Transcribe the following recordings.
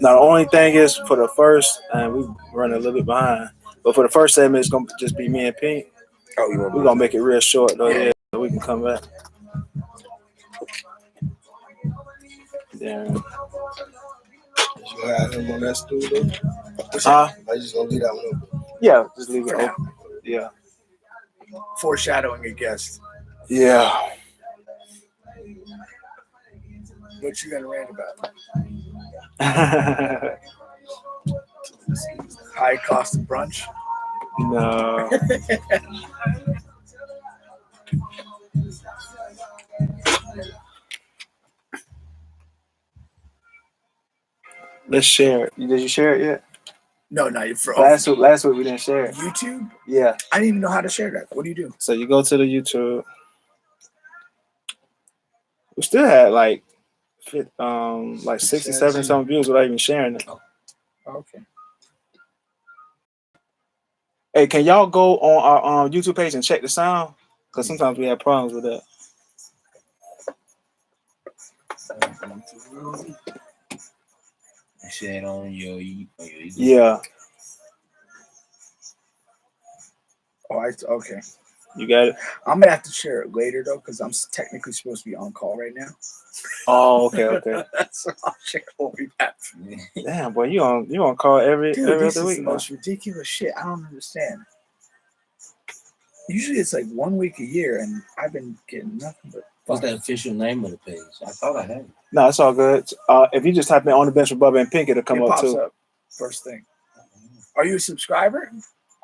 Now the only thing is for the first, and we run a little bit behind, but for the first segment, it's gonna just be me and Pink. Oh, you want We're me gonna make it real short though, yeah, so we can come back. Yeah. You have him on that stool though? I just gonna leave that one open. Yeah, just leave it open. Yeah. Foreshadowing a guest. Yeah. What you gonna rant about? High cost of brunch. No. Let's share it. Did you share it yet? No, not for last week we didn't share it. YouTube? Yeah. I didn't even know how to share that. What do you do? So you go to the YouTube. We still had like 60, 70 some views without even sharing it. Okay. Hey, can y'all go on our YouTube page and check the sound? Because sometimes we have problems with that. Share it on your Yeah. Oh, okay. You got it. I'm gonna have to share it later though, because I'm technically supposed to be on call right now. Oh, okay. So I'll share it when we back. Damn, boy, you on call every other This is week? the most ridiculous shit. I don't understand. Usually it's like 1 week a year, and I've been getting nothing but. What's the official name of the page? I thought I had it. No, it's all good. If you just type in On the Bench with Bubba and Pink, it'll come up pops too. Up first thing. Are you a subscriber?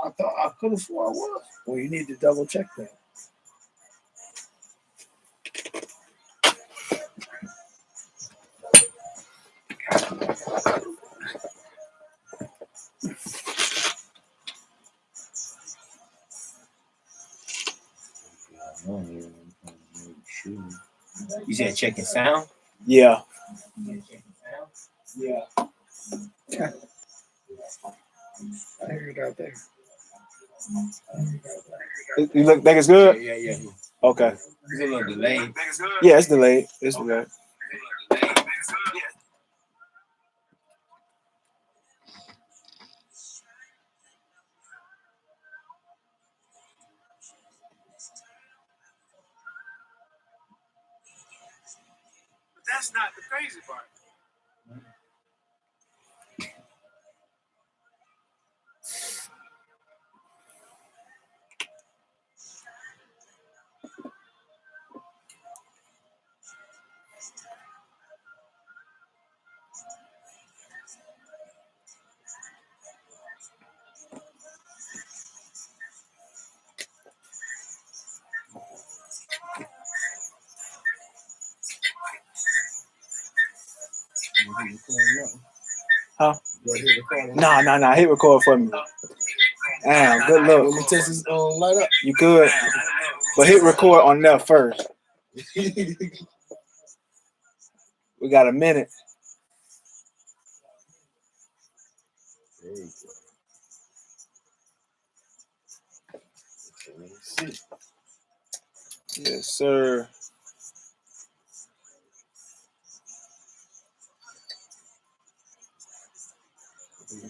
I thought I could have swore I was. Well, you need to double check that. You said checking sound? Yeah. Yeah. I heard it out there. You look think it's good? Yeah. Okay. It's a little delayed. Yeah, it's delayed. It's delayed. That's not the crazy part. Huh? Nah. Hit record for me. Damn, good luck. Let me test this light up. You could. But hit record on there first. We got a minute. Yes, sir.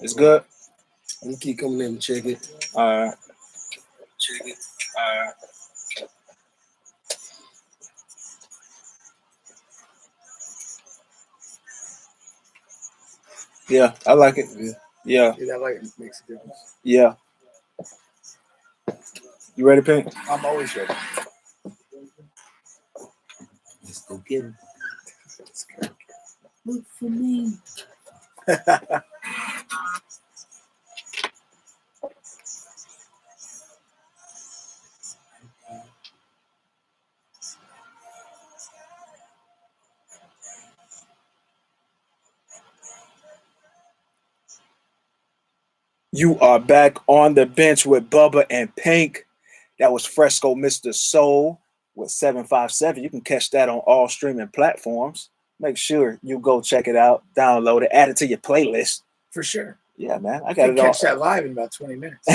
It's good. I'm gonna keep coming in and check it. All right. Check it. All right. Yeah, I like it. Yeah. That light makes a difference. Yeah. You ready, Pink? I'm always ready. Let's go get him. Look for me. You are back on the bench with Bubba and Pink. That was Fresco Mr. Soul with 757. You can catch that on all streaming platforms. Make sure you go check it out, download it, add it to your playlist. For sure. Yeah, man. I got it all. Catch that live in about 20 minutes.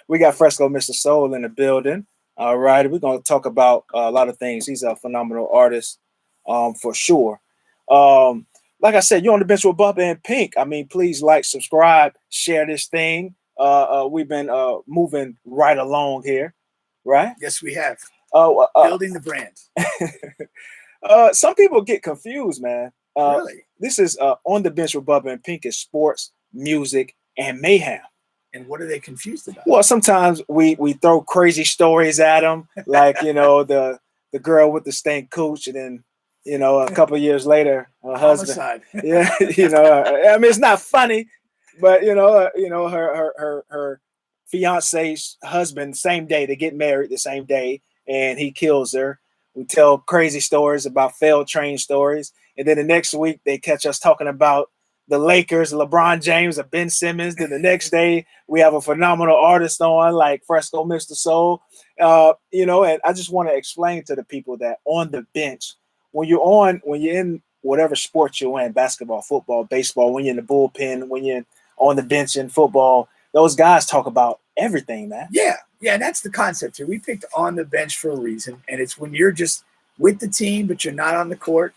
We got Fresco Mr. Soul in the building. All right. We're going to talk about a lot of things. He's a phenomenal artist, for sure. like I said, you're on the bench with Bubba and Pink. I mean, please like, subscribe, share this thing. We've been moving right along here, right? Yes, we have. Uh, Building the brand. Some people get confused, man. Really? This is on the bench with Bubba and Pink is sports, music, and mayhem. And what are they confused about? Well, sometimes we throw crazy stories at them, like the girl with the stank cooch, and then a couple of years later, her husband. Homicide. Yeah, I mean, it's not funny, but her fiance's husband, same day they get married, the same day, and he kills her. We tell crazy stories about failed train stories, and then the next week they catch us talking about the Lakers, LeBron James, or Ben Simmons. Then the next day we have a phenomenal artist on like Fresco Mr. Soul. And I just want to explain to the people that on the bench, when you're in whatever sport you're in, basketball, football, baseball, when you're in the bullpen, when you're on the bench in football, those guys talk about everything, man. Yeah, and that's the concept here. We picked on the bench for a reason, and it's when you're just with the team, but you're not on the court,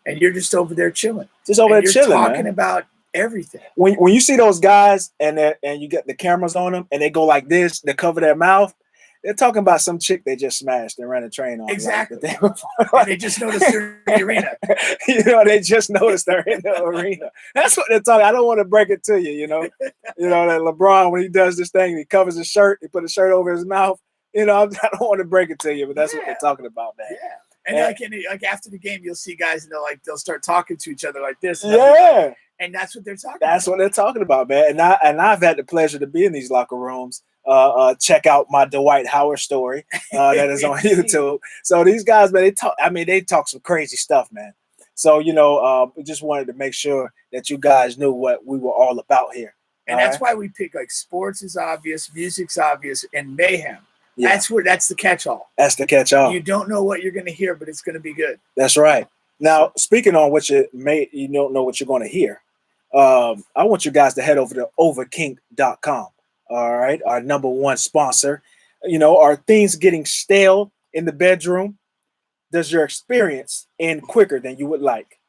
and you're just over there chilling. Just over there chilling, talking man. About everything. When you see those guys and you get the cameras on them and they go like this, they cover their mouth, they're talking about some chick they just smashed and ran a train on. Exactly. Like, they just noticed they're in the arena. They just noticed they're in the arena. That's what they're talking. I don't want to break it to you, that LeBron, when he does this thing, he covers his shirt, he put a shirt over his mouth. I don't want to break it to you, but that's what they're talking about, man. Yeah. And after the game, you'll see guys and they'll start talking to each other like this. And that's what they're talking about. That's what they're talking about, man. And I've had the pleasure to be in these locker rooms. Check out my Dwight Howard story that is on YouTube. So these guys, man, they talk some crazy stuff, man. So, we just wanted to make sure that you guys knew what we were all about here. And that's why we pick like sports is obvious, music's obvious, and mayhem. Yeah. That's the catch-all. That's the catch-all. You don't know what you're going to hear, but it's going to be good. That's right. Now, speaking on what you don't know what you're going to hear, I want you guys to head over to overkink.com. All right, our number one sponsor. Are things getting stale in the bedroom? Does your experience end quicker than you would like?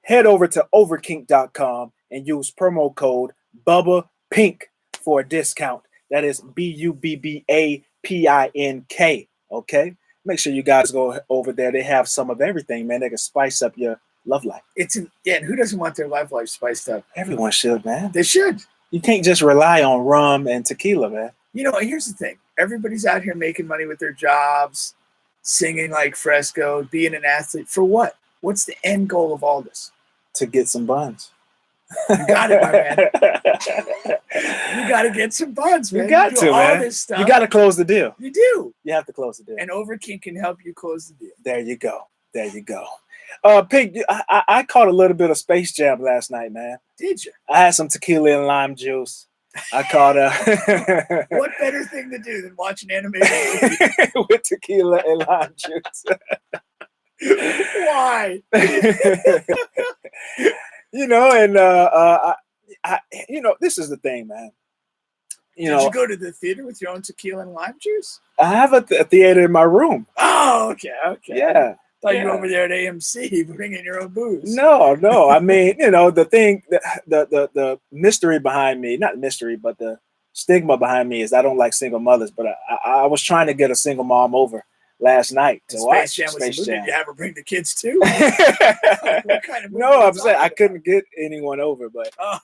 Head over to overkink.com and use promo code Bubba Pink for a discount. That is BUBBAPINK. Okay, make sure you guys go over there. They have some of everything, man. They can spice up your love life. And who doesn't want their love life spiced up? Everyone should, man. They should. You can't just rely on rum and tequila, man. Here's the thing. Everybody's out here making money with their jobs, singing like Fresco, being an athlete. For what? What's the end goal of all this? To get some buns. You got it, my man. You got to get some buns, man. You got to, man. This stuff. You got to close the deal. You do. You have to close the deal. And Overkink can help you close the deal. There you go. Pink, I caught a little bit of Space Jam last night, man. Did you? I had some tequila and lime juice. I caught What better thing to do than watch an animated movie with tequila and lime juice? Why? This is the thing, man. Did you go to the theater with your own tequila and lime juice? I have a theater in my room. Oh, okay. Yeah. Thought you were over there at AMC bringing your own booze. No. I mean, the thing, the mystery behind me, not mystery, but the stigma behind me is I don't like single mothers, but I was trying to get a single mom over last night to watch Space Jam. Did you have her bring the kids too? What kind of movie? No, I'm saying I couldn't get anyone over, but I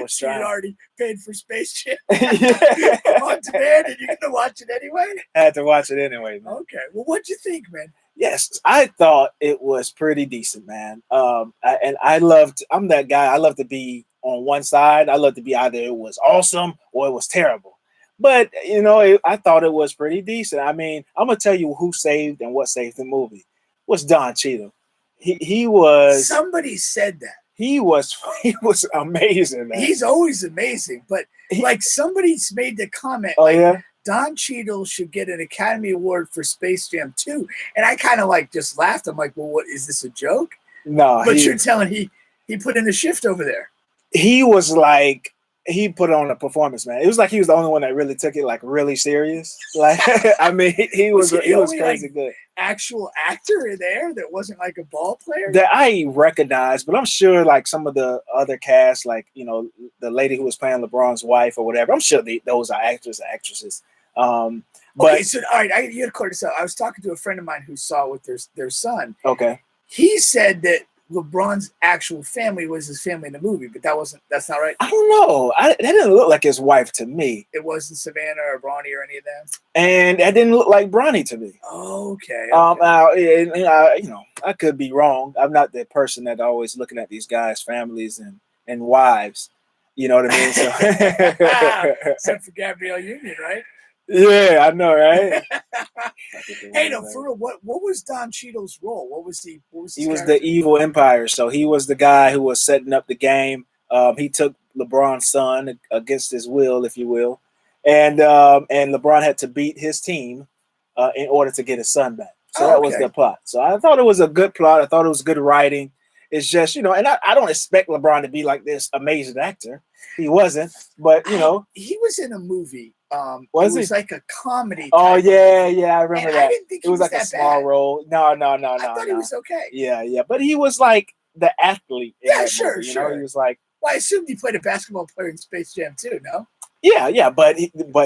was trying. You already paid for Space Jam. On demand, and you're gonna watch it anyway. Had to watch it anyway, man. Okay. Well, what'd you think, man? Yes, I thought it was pretty decent, man. I'm that guy. I love to be on one side. I love to be either it was awesome or it was terrible. But, I thought it was pretty decent. I mean, I'm going to tell you who saved and what saved the movie. It was Don Cheadle. He was... Somebody said that. He was amazing, man. He's always amazing. But, somebody's made the comment. Yeah? Don Cheadle should get an Academy Award for Space Jam 2. And I kind of just laughed. I'm like, well, what, is this a joke? No. But you're telling he put in a shift over there. He was like he put on a performance, man. It was like he was the only one that really took it like really serious. Like, I mean, he was crazy like, good. Actual actor there that wasn't like a ball player that I recognized, but I'm sure like some of the other cast, like the lady who was playing LeBron's wife or whatever. I'm sure those are actors and actresses. But okay, so all right, you had to clear this up. I was talking to a friend of mine who saw it with their son. Okay, he said that LeBron's actual family was his family in the movie, but that's not right. I don't know. That didn't look like his wife to me. It wasn't Savannah or Bronny or any of them. And that didn't look like Bronny to me. Okay. I could be wrong. I'm not the person that always looking at these guys' families and wives. You know what I mean? So except for Gabrielle Union, right? Yeah, I know, right? Hey, no, for real, what was Don Cheadle's role? What was he? He was the evil empire. So he was the guy who was setting up the game. He took LeBron's son against his will, if you will, and LeBron had to beat his team in order to get his son back. So that was the plot. So I thought it was a good plot. I thought it was good writing. It's just, and I don't expect LeBron to be like this amazing actor. He wasn't, but he was in a movie. Was it was like a comedy. Oh yeah, I remember that. I didn't think it was like a small role. No. I thought he was okay. Yeah, but he was like the athlete. Yeah, sure. He was like. Well, I assumed he played a basketball player in Space Jam too. No. Yeah, but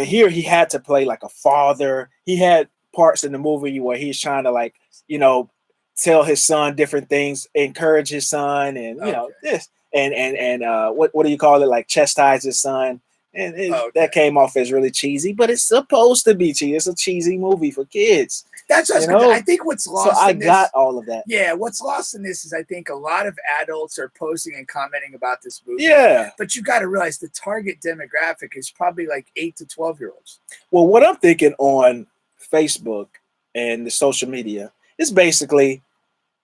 here he had to play like a father. He had parts in the movie where he's trying to tell his son different things, encourage his son, and this and what do you call it? Like chastise his son. And that came off as really cheesy, but it's supposed to be cheesy. It's a cheesy movie for kids. That's what I think what's lost. So I got all of that. Yeah, what's lost in this is I think a lot of adults are posting and commenting about this movie. Yeah, but you got to realize the target demographic is probably like 8 to 12-year-olds. Well, what I'm thinking on Facebook and the social media is basically,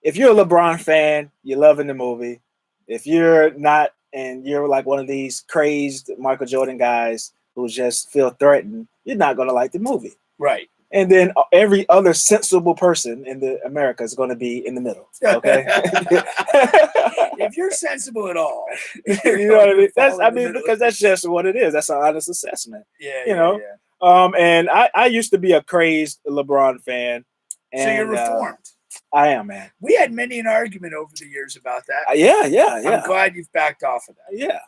if you're a LeBron fan, you're loving the movie. If you're not, and you're like one of these crazed Michael Jordan guys who just feel threatened, you're not going to like the movie. Right. And then every other sensible person in America is going to be in the middle. Okay. If you're sensible at all, you know what I mean? Because that's just what it is. That's an honest assessment. Yeah. And I used to be a crazed LeBron fan. And, so you're reformed. I am, man. We had many an argument over the years about that. Yeah. I'm glad you've backed off of that. Yeah,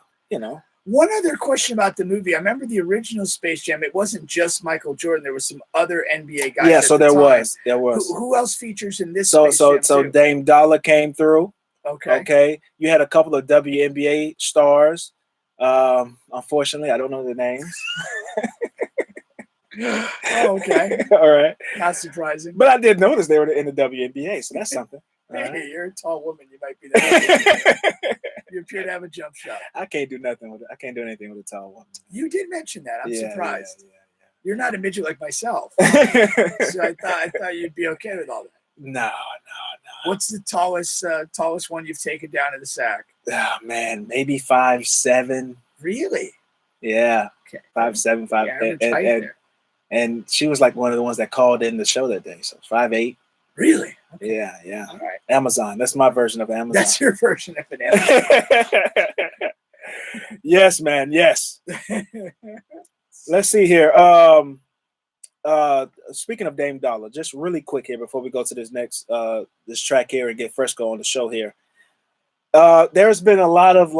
One other question about the movie. I remember the original Space Jam. It wasn't just Michael Jordan. There were some other NBA guys. Yeah, so there was. Who else features in this? So Space Jam too? Dame Dollar came through. Okay. You had a couple of WNBA stars. Unfortunately, I don't know their names. Oh, okay. All right. Not surprising. But I did notice they were in the WNBA, so that's something. Hey, you're a tall woman. You might be that. You appear to have a jump shot. I can't do nothing with it. I can't do anything with a tall woman. You did mention that. I'm surprised. Yeah. You're not a midget like myself. So I thought you'd be okay with all that. No. What's the tallest one you've taken down to the sack? Oh, man, maybe 5'7". Really? Yeah. Okay. 5'7", 5'8". And she was like one of the ones that called in the show that day. So 5'8". Really? Okay. Yeah. All right. Amazon. That's my version of Amazon. That's your version of an Amazon. Yes, man. Yes. Let's see here. Speaking of Dame Dollar, just really quick here before we go to this next this track here and get Fresco on the show here. There's been a lot of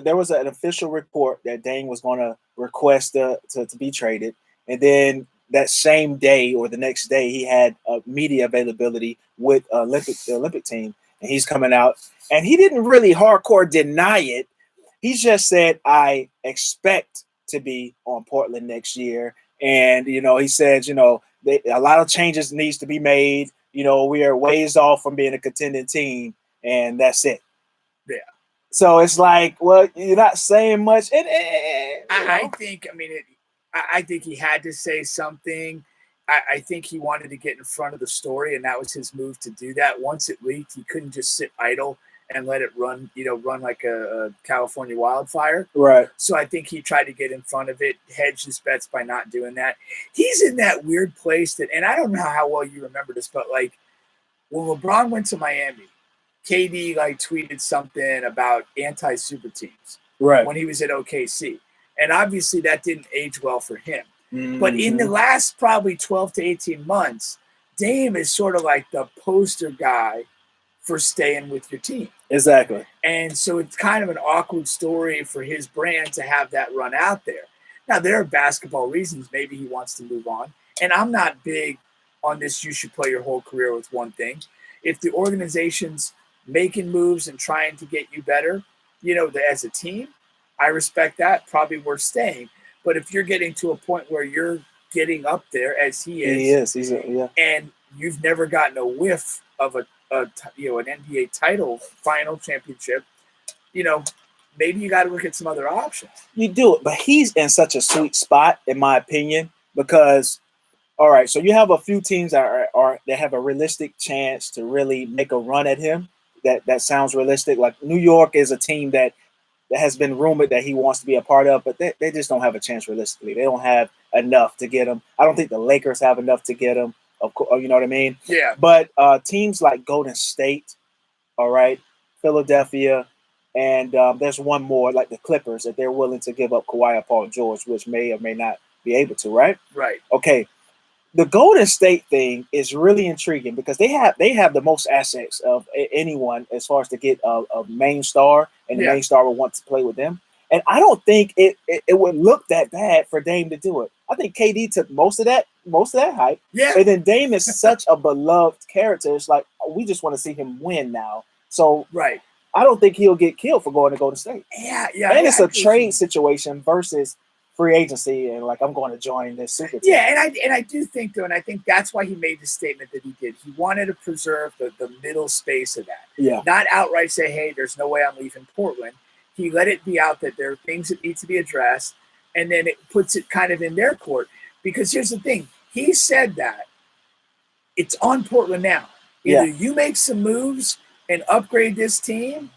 there was an official report that Dame was going to request to be traded, and then that same day or the next day he had media availability with the Olympic team, and he's coming out and he didn't really hardcore deny it. He just said, "I expect to be on Portland next year," and he said, a lot of changes needs to be made. We are ways off from being a contending team, and that's it. Yeah. So it's like, well, you're not saying much. I think he had to say something. I think he wanted to get in front of the story, and that was his move to do that. Once it leaked, he couldn't just sit idle and let it run like a California wildfire. Right. So I think he tried to get in front of it, hedge his bets by not doing that. He's in that weird place and I don't know how well you remember this, but like when LeBron went to Miami, KD tweeted something about anti-super teams. Right. When he was at OKC. And obviously that didn't age well for him. Mm-hmm. But in the last probably 12 to 18 months, Dame is sort of like the poster guy for staying with your team. Exactly. And so it's kind of an awkward story for his brand to have that run out there. Now, there are basketball reasons. Maybe he wants to move on. And I'm not big on this, you should play your whole career with one thing. If the organization's making moves and trying to get you better, as a team, I respect that, probably worth staying. But if you're getting to a point where you're getting up there as he is, and you've never gotten a whiff of an NBA title final championship, maybe you got to look at some other options. You do it, but he's in such a sweet spot, in my opinion, because all right, so you have a few teams that that have a realistic chance to really make a run at him. That sounds realistic. Like New York is a team that has been rumored that he wants to be a part of, but they just don't have a chance realistically. They don't have enough to get him. I don't think the Lakers have enough to get him. Of course, you know what I mean? Yeah. But teams like Golden State, all right, Philadelphia, and there's one more, like the Clippers, that they're willing to give up Kawhi or Paul George, which may or may not be able to, right? Right. Okay. The Golden State thing is really intriguing because they have the most assets of anyone as far as to get a main star, and the main star will want to play with them. And I don't think it would look that bad for Dame to do it. I think KD took most of that hype. Yeah. And then Dame is such a beloved character. It's like we just want to see him win now. So right. I don't think he'll get killed for going to Golden State. Yeah, yeah. And it's a trade situation versus free agency, and like I'm going to join this super team. Yeah, and I do think though, and I think that's why he made the statement that he did. He wanted to preserve the middle space of that. Yeah. Not outright say, hey, there's no way I'm leaving Portland. He let it be out that there are things that need to be addressed, and then it puts it kind of in their court. Because here's the thing. He said that it's on Portland now. Either you make some moves and upgrade this team,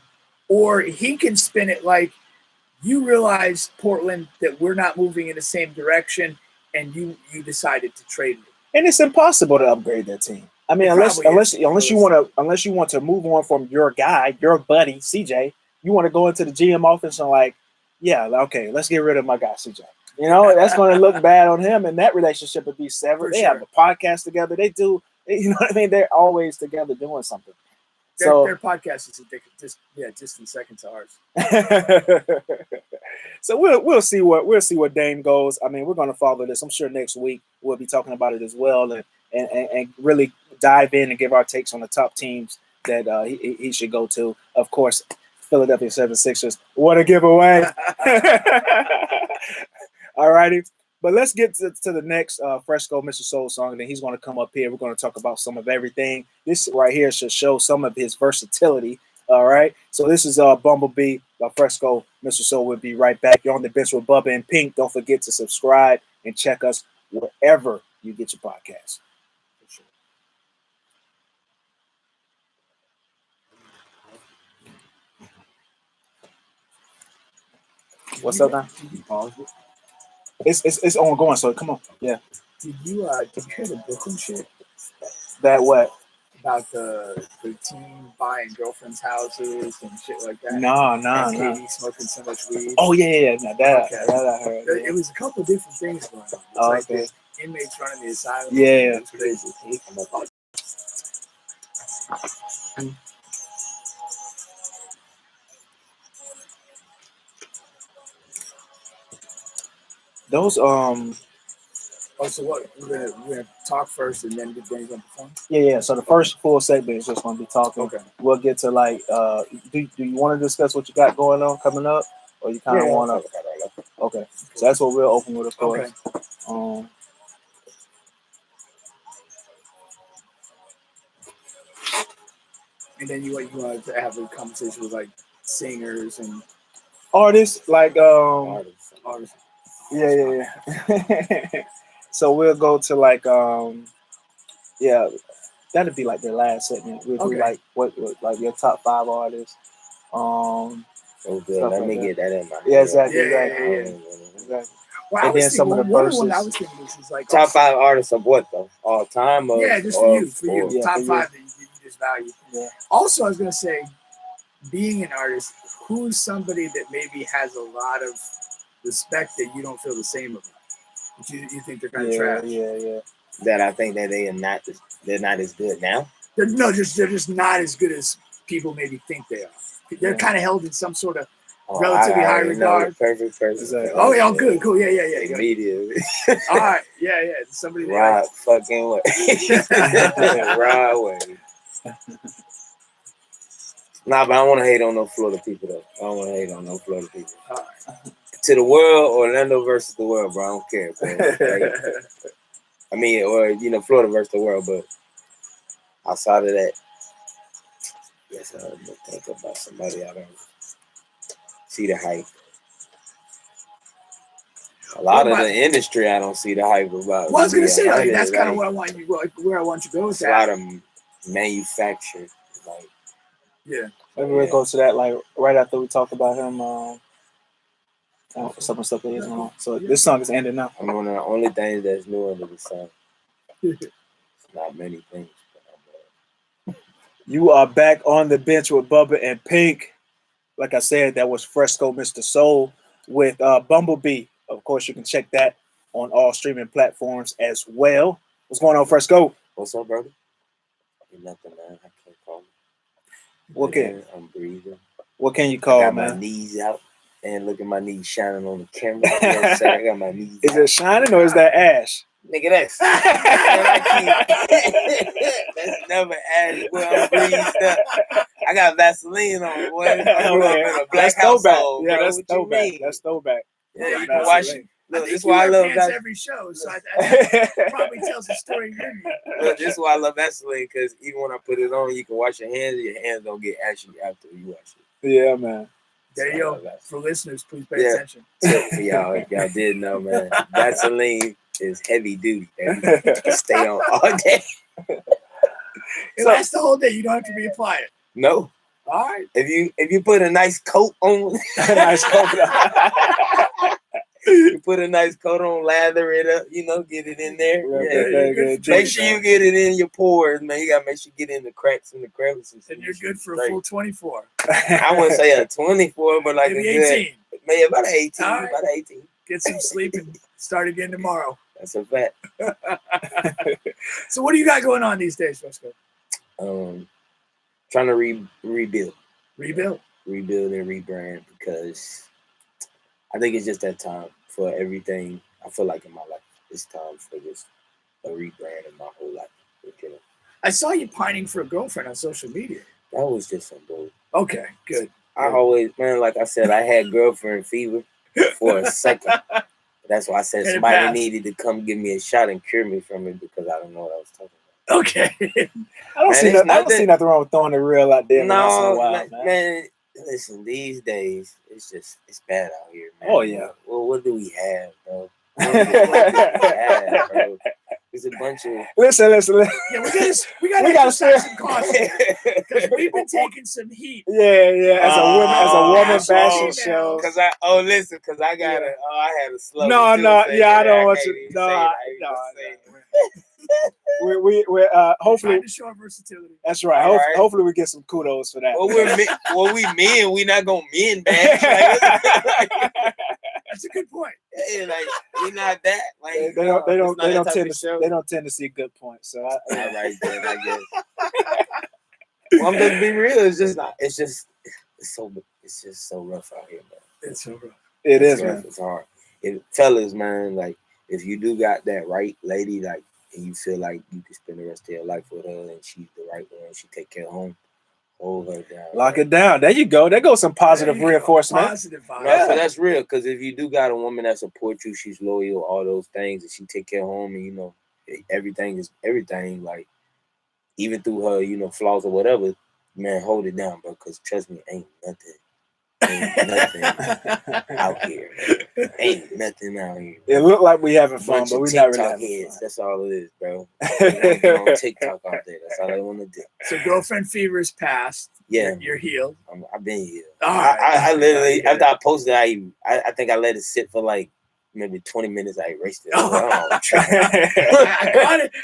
or he can spin it like, you realize, Portland, that we're not moving in the same direction, and you decided to trade me. And it's impossible to upgrade that team. I mean, unless you want to move on from your guy, your buddy, CJ, you want to go into the GM office and like, yeah, okay, let's get rid of my guy, CJ. That's going to look bad on him, and that relationship would be severed. They have a podcast together. They do, you know what I mean? They're always together doing something. Their podcast is distant second to ours. So we'll see what Dame goes. I mean, we're going to follow this. I'm sure next week we'll be talking about it as well, and really dive in and give our takes on the top teams that he should go to. Of course, Philadelphia 76ers. What a giveaway! All righty. But let's get to the next Fresco Mr. Soul song, and then he's going to come up here. We're going to talk about some of everything. This right here should show some of his versatility. All right. So this is Bumblebee by Fresco Mr. Soul. We'll be right back. You're on the bench with Bubba and Pink. Don't forget to subscribe and check us wherever you get your podcast. What's up, man? It's ongoing, so come on. Yeah. Did you hear the Brooklyn shit? That what? About the team buying girlfriends' houses and shit like that. No. KD smoking so much weed. Oh yeah. No, that I heard. It was a couple of different things going on. It's like the inmates running the asylum. Yeah. It's crazy. Those Oh, so what? We're gonna talk first, and then you're gonna perform. Yeah. So the first full segment is just gonna be talking. Okay. We'll get to like, do you want to discuss what you got going on coming up, or you kind of want to? Okay. So that's what we'll open with, of course. Okay. And then you want to have a conversation with like singers and artists, like artists. Yeah. So we'll go to like that'd be like the last segment. We'll do like what like your top 5 artists. So good. Let me get that in my Yeah, exactly. Well, and then some of the verses. I was thinking this is like top 5 artists of what though? All time? Or, just for you. Yeah, top for 5 that you just value. Yeah. Also, I was gonna say, being an artist, who's somebody that maybe has a lot of respect that you don't feel the same about. But you think they're kind of trash. Yeah. That I think that they're not as good now. They're just not as good as people maybe think they are. They're kind of held in some sort of relatively high regard. Perfect person. Exactly. Oh yeah, good, cool, yeah. Immediately. All right, yeah. Somebody Rod fucking way. Rod way. Nah, but I don't want to hate on no Florida people though. I don't want to hate on no Florida people. All right. To the world, Orlando versus the world, bro. I don't care, bro. Like, I mean, or Florida versus the world, but outside of that, yes, I don't think about somebody I don't see the hype. A lot of the industry, I don't see the hype about. Well, I was gonna say, like, that's kind of what I want you, where I want you to go with that. A lot of manufactured, like. Yeah. Maybe we'll go to that like right after we talk about him. Some stuff that he's on. So this song is ending now. I'm one of the only things that's new under the sun. It's not many things. You are back on the bench with Bubba and Pink. Like I said, that was Fresco Mr. Soul with Bumblebee. Of course, you can check that on all streaming platforms as well. What's going on, Fresco? What's up, brother? Nothing, man. I can't call me. I'm breathing. What can you call, I got man? my knees out and look at my knees shining on the camera. You know what I'm saying? I got my knees Is out. it shining or is that ash? Nigga, that's never ash. Boy, I'm breathed up. I got Vaseline on, boy. I grew up in a black household. Yeah, bro. that's What you throwback. mean? That's throwback. Yeah, you can watch it. Look, this is why I love Vaseline. Every show, so I probably tells a story. Look, this is why I love Vaseline, because even when I put it on, you can wash your hands. Your hands don't get ashy after you wash it. Yeah, man. There you go. For listeners, please pay attention. Tip for y'all, if y'all didn't know, man. Vaseline is heavy duty. You can stay on all day. It lasts the whole day. You don't have to reapply it. No. All right. If you put a nice coat on, you put a nice coat on, lather it up, get it in there. Make sure you get it in your pores, man. You gotta make sure you get in the cracks and the crevices. And you're good for a full 24. I wouldn't say a 24, but like maybe a 18. Maybe about 18. Right. About 18. Get some sleep and start again tomorrow. That's a fact. So what do you got going on these days, Fresco? Trying to rebuild. Rebuild and rebrand, because I think it's just that time for everything. I feel like in my life, it's time for just a rebrand in my whole life. I saw you pining for a girlfriend on social media. That was just some bull. Okay, good. I always, man, like I said, I had girlfriend fever for a second. That's why I said somebody needed to come give me a shot and cure me from it, because I don't know what I was talking about. Okay. I don't see nothing wrong with throwing the real out there. No, man. Listen, these days, it's bad out here, man. Oh, yeah. Well, what do we have, bro? What do we have, bro? It's a bunch of... Listen. Yeah, we gotta exercise some caution, because we've been taking some heat. Yeah. As a woman bashing show. Because I got I had a slow. No. I don't want you. No. We're hopefully to show our versatility. That's right. Hopefully we get some kudos for that. Well, we men. We not gonna men bash. That's a good point. Yeah, like we not that. Like they don't tend to see good points. So all right then, I guess. Well, I'm just being real. It's just so rough out here, man. It's so rough. It is, rough. man. It's hard. Fellas, man, like if you do got that right lady, like, and you feel like you can spend the rest of your life with her and she's the right one, she take care of home, hold her down. Lock it down. There you go. There goes some positive reinforcement. Positive vibe. No, so that's real, because if you do got a woman that supports you, she's loyal, all those things, and she take care of home, and everything is everything, like even through her, flaws or whatever, man, hold it down, bro, because trust me, ain't nothing out here. Ain't nothing out here. It looked like we having fun, but we not really having heads. fun. That's all it is, bro. On TikTok out there. That's all I want to do. So girlfriend fever is past. Yeah, you're healed. I've been healed. All right. I literally, after I posted, I think I let it sit for like maybe 20 minutes. I erased it. Oh.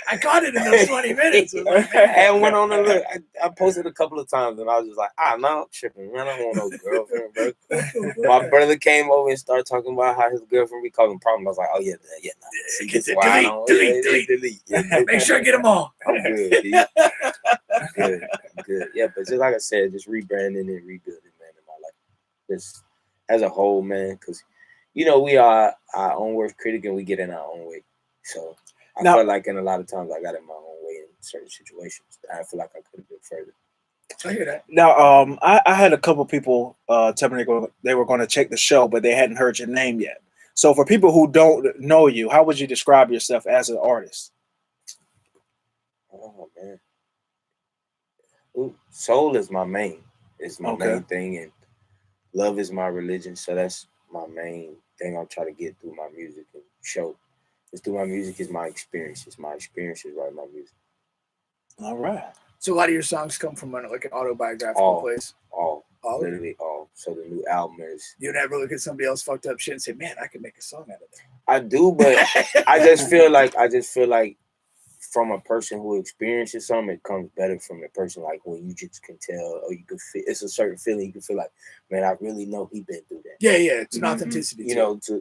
I caught it in those 20 minutes. And went on a look. I posted a couple of times, and I was just like, no, I'm tripping, man. I don't want no girlfriend, bro. My brother came over and started talking about how his girlfriend be causing problems. I was like, oh yeah. See, Get the delete. Yeah, make sure I get them all. I'm good. I'm good. Yeah, but just like I said, just rebranding and rebuilding, man, in my life. Just as a whole, man, because we are our own worst critic and we get in our own way. So I feel like in a lot of times I got in my own way in certain situations. I feel like I could have been further. I hear that. Now, I had a couple people tell me they were going to check the show, but they hadn't heard your name yet. So for people who don't know you, how would you describe yourself as an artist? Oh, man. Ooh, soul is my main. It's my main thing, and love is my religion. So that's my main thing I try to get through my music and show. It's through my music is my experience. It's my experiences writing my music. All right. So a lot of your songs come from like an autobiographical place? All. Literally all. So the new album is... You never look at somebody else fucked up shit and say, man, I could make a song out of that. I do, but I just feel like from a person who experiences something, it comes better from a person like when you just can tell, or you can feel, it's a certain feeling you can feel like, man, I really know he been through that. Yeah, it's an authenticity.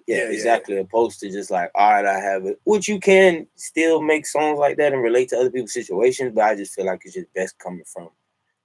Exactly. Opposed to just like, all right, I have it. Which you can still make songs like that and relate to other people's situations, but I just feel like it's just best coming from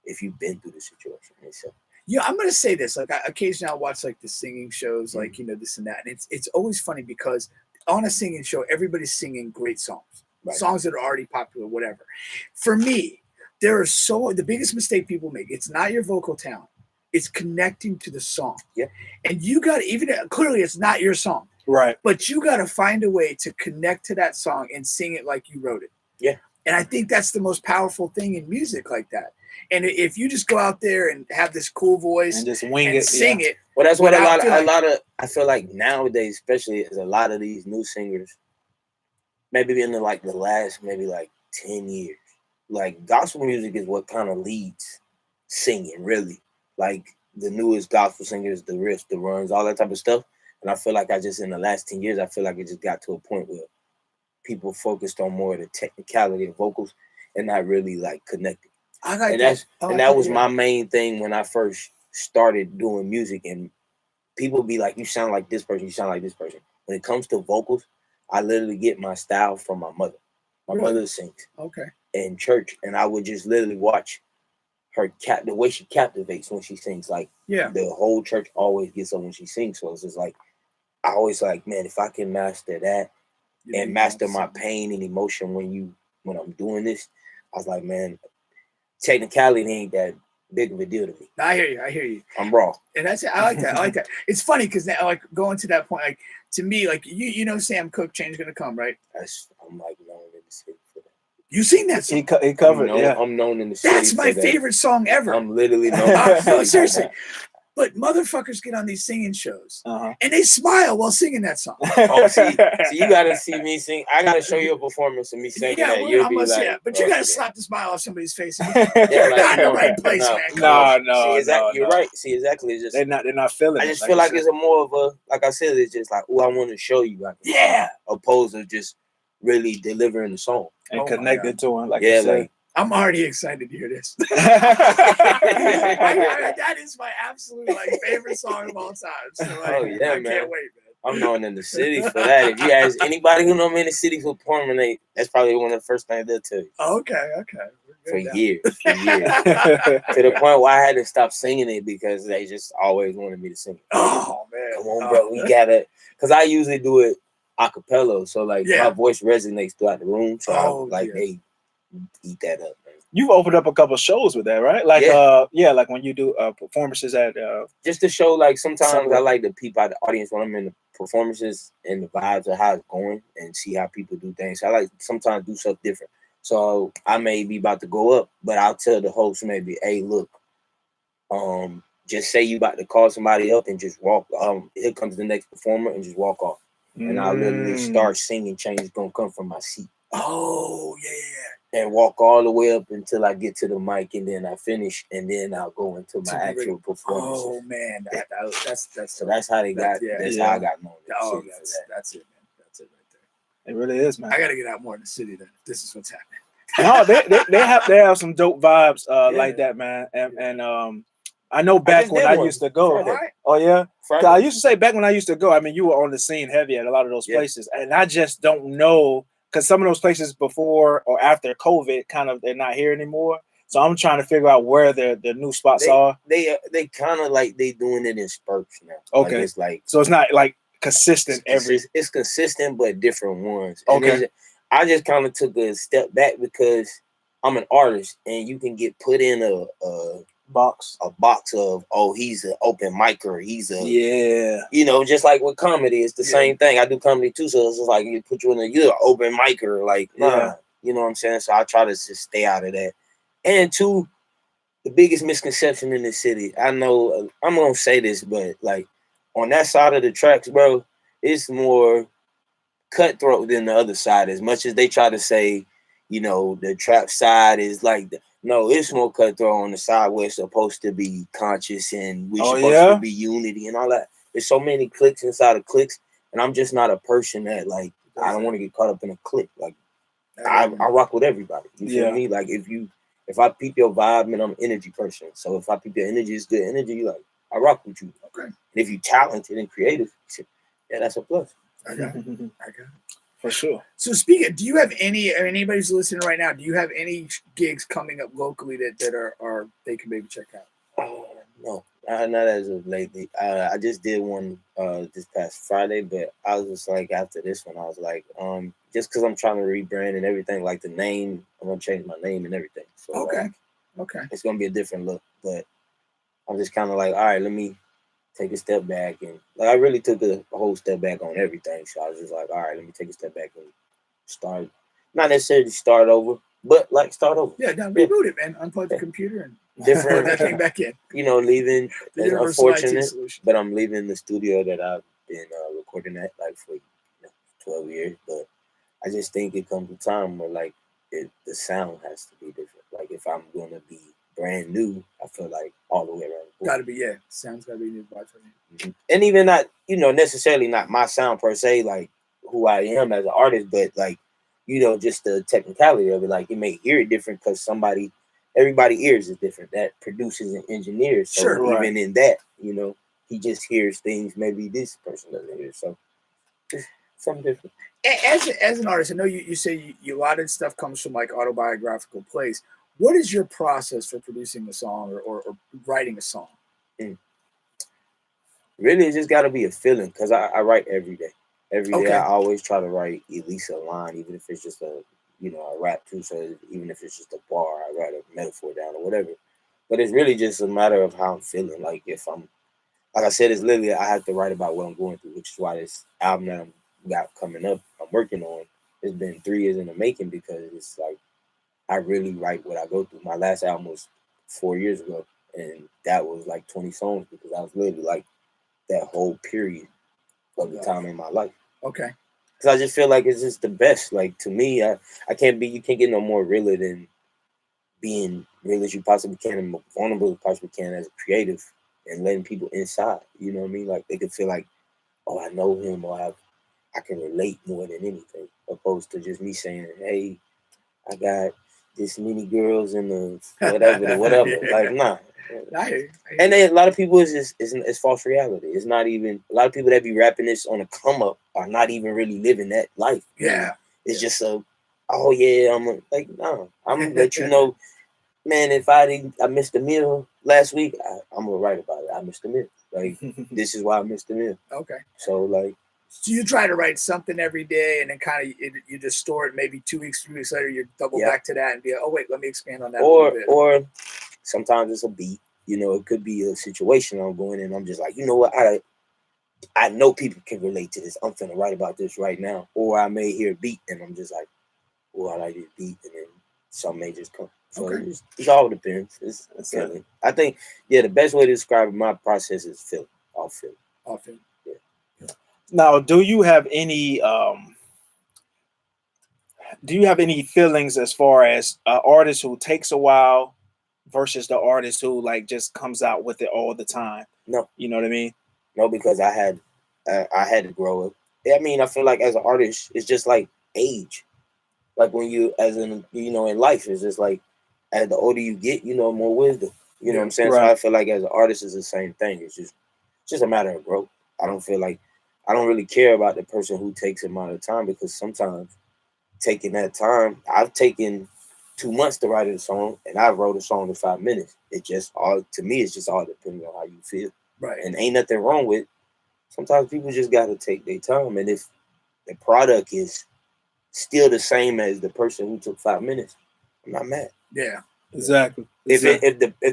if you've been through the situation. So yeah, I'm gonna say this. Like, occasionally I'll watch like the singing shows, like this and that, and it's always funny because on a singing show, everybody's singing great songs. Right. Songs that are already popular, whatever. For me, the biggest mistake people make, it's not your vocal talent. It's connecting to the song. Yeah. And you got to, clearly it's not your song. Right. But you got to find a way to connect to that song and sing it like you wrote it. Yeah. And I think that's the most powerful thing in music like that. And if you just go out there and have this cool voice and just wing it, sing it. Well, that's what a lot of, I feel like nowadays, especially is a lot of these new singers, maybe in the last 10 years, like gospel music is what kind of leads singing, really. Like the newest gospel singers, the riffs, the runs, all that type of stuff. And I feel like in the last 10 years, I feel like it just got to a point where people focused on more of the technicality of vocals and not really like connecting. That was my main thing when I first started doing music. And people be like, you sound like this person, you sound like this person. When it comes to vocals, I literally get my style from my mother. My mother sings in church, and I would just literally watch her the way she captivates when she sings. Like the whole church always gets up when she sings. So it's just like I always like, man, if I can master that and master my pain and emotion when I'm doing this, I was like, man, technicality ain't that big of a deal to me. I hear you. I'm raw. And that's it. I like that. It's funny because now, like, going to that point, like, to me, like, you know Sam Cooke, Change Gonna Come, right? I'm like known in the city for that. You sing that song? He covered it. I'm known in the city. That's my favorite song ever. I'm literally known. No, seriously. But motherfuckers get on these singing shows and they smile while singing that song. Oh, see, you gotta see me sing. I gotta show you a performance of me singing that. You'll be like, but you gotta slap the smile off somebody's face. You're not in the right place, man. No. You're right. See, exactly. It's just they're not feeling. I just feel like it's a more of a, like I said, it's just like, oh, I want to show you. Opposed to just really delivering the song and connected to him. Like you said. Like, I'm already excited to hear this. That is my absolute favorite song of all time. So I can't wait, man. I'm known in the city for that. If you ask anybody who know me in the city for performing, that's probably one of the first things they'll tell you. Okay. For years. To the point where I had to stop singing it because they just always wanted me to sing it. Oh man, come on, bro, we gotta. Because I usually do it a cappella, so my voice resonates throughout the room. So they eat that up, man. You've opened up a couple shows with that, right? Like when you do performances at just to show, like, sometimes I like to peep out the audience when I'm in the performances and the vibes of how it's going and see how people do things. So I like sometimes do something different. So I may be about to go up, but I'll tell the host maybe, hey, look, just say you about to call somebody up and just walk. Here comes the next performer and just walk off. And I'll literally start singing Change Gonna Come from my seat. Oh, yeah. and walk all the way up until I get to the mic, and then I finish, and then I'll go into my actual performance. Oh man, that's so that's how they got. Yeah. That's how I got known. Oh, that's it, man. That's it right there. It really is, man. I gotta get out more in the city then. This is what's happening. No, they have some dope vibes like that, man. And I know back when I used to go. Friday. Oh yeah, Friday. I used to say back when I used to go. I mean, you were on the scene heavy at a lot of those places, and I just don't know because some of those places before or after COVID, kind of they're not here anymore. So I'm trying to figure out where the new spots are. They kind of like they doing it in spurts now. Okay, like it's like so it's not like consistent it's consistent but different ones. Okay. I just kind of took a step back because I'm an artist and you can get put in a box of, oh, he's an open micer, he's a just like with comedy, it's the same thing. I do comedy too, so it's just like you put you in you're an open micer, like you know what I'm saying. So I try to just stay out of that. And two, the biggest misconception in the city, I know I'm gonna say this, but like on that side of the tracks, bro, it's more cutthroat than the other side. As much as they try to say, you know, the trap side is like no, it's more cutthroat on the side where it's supposed to be conscious and we're supposed to be unity and all that. There's so many cliques inside of cliques, and I'm just not a person that like I don't want to get caught up in a clique. Like I rock with everybody. You feel me? Like if I peep your vibe, man, I'm an energy person. So if I peep your energy is good energy, like I rock with you. Okay. And if you're talented and creative, yeah, that's a plus. I got it. For sure. So speaking, do you have anybody's listening right now? Do you have any gigs coming up locally that are they can maybe check out? No, not as of lately. I just did one this past Friday, but I was just like after this one, I was like, just because I'm trying to rebrand and everything, like the name, I'm gonna change my name and everything. So okay, it's gonna be a different look, but I'm just kind of like, all right, let me take a step back, and like I really took a whole step back on everything. So I was just like, all right, let me take a step back and start, not necessarily start over, but like start over. Yeah, reboot it, man. Unplug the computer and different. Came back in. You know, leaving. It's unfortunate, IT but I'm leaving the studio that I've been recording at like for 12 years. But I just think it comes a time where like the sound has to be different. Like if I'm gonna be brand new, I feel like all the way around. Gotta be, sounds gotta be new. And even not, you know, necessarily not my sound per se, like who I am as an artist, but like, you know, just the technicality of it. Like you may hear it different because everybody ears is different. That produces and engineers. So even in that, you know, he just hears things maybe this person doesn't hear. So it's something different. As an artist, I know you say a lot of stuff comes from like autobiographical plays. What is your process for producing a song or writing a song? Really, it just got to be a feeling because I write every day. Every day, I always try to write at least a line, even if it's just a rap too. So even if it's just a bar, I write a metaphor down or whatever. But it's really just a matter of how I'm feeling. Like if I'm, like I said, it's literally I have to write about what I'm going through, which is why this album that I'm got coming up, I'm working on. It's been 3 years in the making because it's like I really write what I go through. My last album was 4 years ago, and that was like 20 songs because I was literally like that whole period of the time in my life. Okay. Because I just feel like it's just the best. Like to me, you can't get no more realer than being real as you possibly can and vulnerable as you possibly can as a creative and letting people inside. You know what I mean? Like they could feel like, oh, I know him, or I can relate more than anything, opposed to just me saying, hey, I got this many girls in the whatever. Like, nah. And then a lot of people it's false reality. It's not even a lot of people that be rapping this on a come up are not even really living that life. Yeah. It's just I'm gonna let you know, man, if I missed a meal last week, I'm gonna write about it. I missed a meal. Like this is why I missed a meal. Okay. So like, so you try to write something every day, and then kind of you just store it. Maybe 2 weeks, 3 weeks later, you double back to that and be like, oh wait, let me expand on that. Or sometimes it's a beat. You know, it could be a situation I'm going in. I'm just like, you know what, I know people can relate to this. I'm finna write about this right now. Or I may hear a beat and I'm just like, oh, I like this beat, and then some may just come. So it all depends. It's feeling. I think, the best way to describe my process is feeling. All feeling. Yeah. Now, do you have any Do you have any feelings as far as an artist who takes a while versus the artist who like just comes out with it all the time? No, You know what I mean? no, because I had to grow up. I mean, I feel like as an artist, it's just like age. Like when you, as in, in life, it's just like as the older you get, more wisdom. You know what I'm saying? Right. So I feel like as an artist, it's the same thing. It's just a matter of growth. I don't really care about the person who takes a amount of time, because sometimes taking that time, I've taken 2 months to write a song, and I wrote a song in 5 minutes. It just all, to me, it's just all depending on how you feel. Right. And ain't nothing wrong with, sometimes people just got to take their time. And if the product is still the same as the person who took 5 minutes, I'm not mad. Yeah. Exactly. If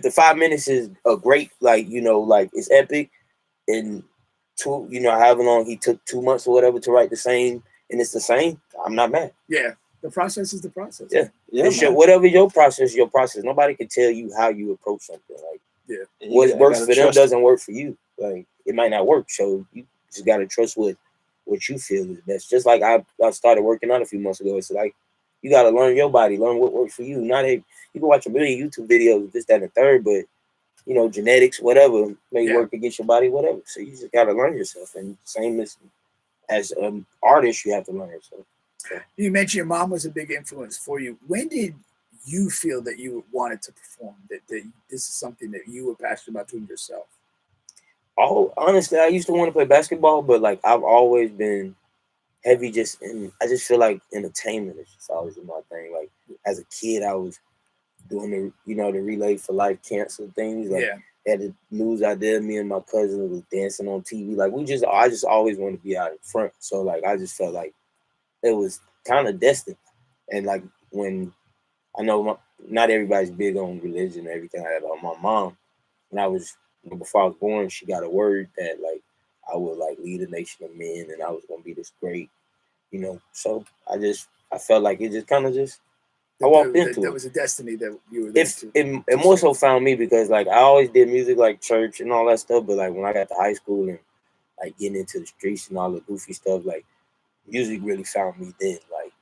the 5 minutes is a great, like it's epic, and however long he took 2 months or whatever to write the same, and it's the same, I'm not mad. Yeah. The process is the process. Yeah. Yeah, Whatever your process, your process. Nobody can tell you how you approach something. Like, yeah, what works for them doesn't work for you. Like, it might not work. So you just gotta trust what you feel is best. Just like I started working out a few months ago. It's like you gotta learn your body, learn what works for you. Not you can watch a million YouTube videos, this, that, and the third, but genetics, whatever may work against your body, whatever. So you just gotta learn yourself. And same as an artist, you have to learn yourself. So. You mentioned your mom was a big influence for you. When did you feel that you wanted to perform? That this is something that you were passionate about doing yourself? Oh, honestly, I used to want to play basketball, but like I've always been heavy I just feel like entertainment is just always my thing. Like as a kid, I was doing the Relay for Life cancer things. Like had the news out there, me and my cousin was dancing on TV. Like I just always wanted to be out in front. So like I just felt like it was kind of destined. And like when I know not everybody's big on religion and everything like that, my mom, before I was born, she got a word that like I would like lead a nation of men, and I was gonna be this great, So I felt like it just kind of I walked into it. That was a destiny that you were it more so found me, because like I always did music, like church and all that stuff, but like when I got to high school and like getting into the streets and all the goofy stuff, like music really found me then, like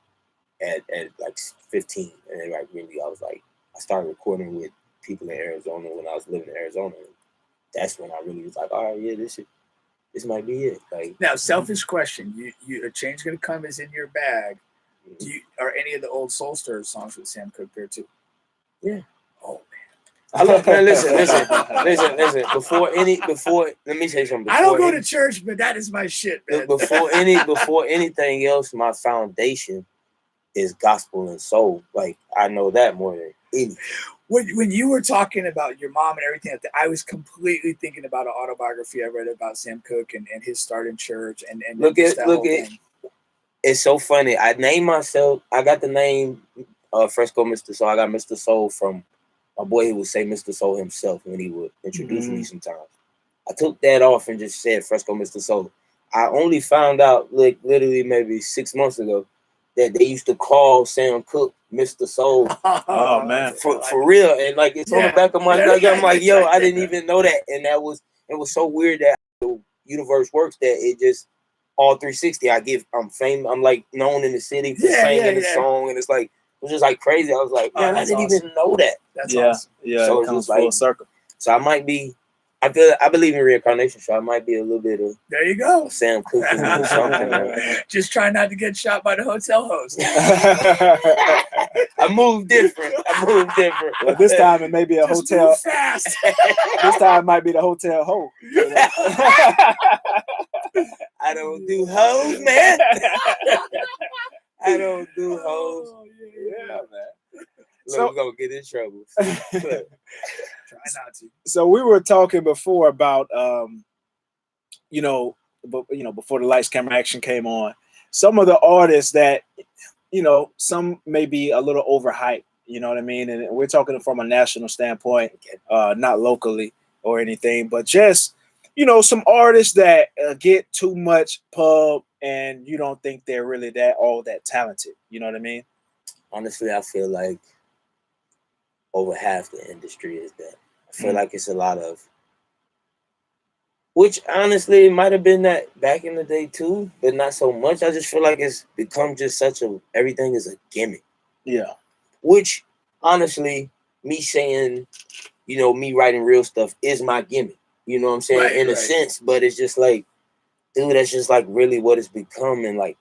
at like 15, and then like really I started recording with people in Arizona when I was living in Arizona. And that's when I really was like, all right, yeah, this might be it. Like, now, selfish question: you a change gonna come is in your bag. Are any of the old Soul Stirrer songs with Sam Cooke there too? Yeah. Oh man, I love, man. Listen. Before let me say something. I don't go to church, but that is my shit, man. Before anything else, my foundation is gospel and soul. Like I know that more than anything. When you were talking about your mom and everything like that, I was completely thinking about an autobiography I read about Sam Cooke and his start in church and look at. It's so funny. I named myself. I got the name Fresco Mr. Soul. I got Mr. Soul from my boy. He would say Mr. Soul himself when he would introduce me sometimes. I took that off and just said Fresco Mr. Soul. I only found out like literally maybe 6 months ago that they used to call Sam Cooke Mr. Soul. Oh man, for real, and like it's on the back of my neck. I'm like, yo, I didn't even know that, and it was so weird that the universe works that it just all 360. I'm famous. I'm like known in the city for singing the song, and it's like it was just like crazy. I was like, man, I didn't even know that. That's awesome. Yeah, so it comes full like, circle. So I might be. I believe in reincarnation, so I might be a little bit of. There you go. Sam Cooke or something. Just try not to get shot by the hotel host. I move different. Well, this time it may be a just hotel. Move fast. This time it might be the hotel hoe. I don't do hoes, man. I don't do hoes. Yeah, man. So we're gonna get in trouble. Try not to. So we were talking before about before the lights, camera, action came on, some of the artists that some may be a little overhyped, you know what I mean? And we're talking from a national standpoint, not locally or anything, but just some artists that get too much pub and you don't think they're really all that talented, you know what I mean? Honestly, I feel like over half the industry is that. I feel like it's a lot of Which honestly, it might have been that back in the day too, but not so much. I just feel like it's become just such a everything is a gimmick. Yeah. Which honestly, me saying, me writing real stuff is my gimmick. You know what I'm saying? Right, in a right. sense, but it's just like, dude, that's just like really what it's become. And like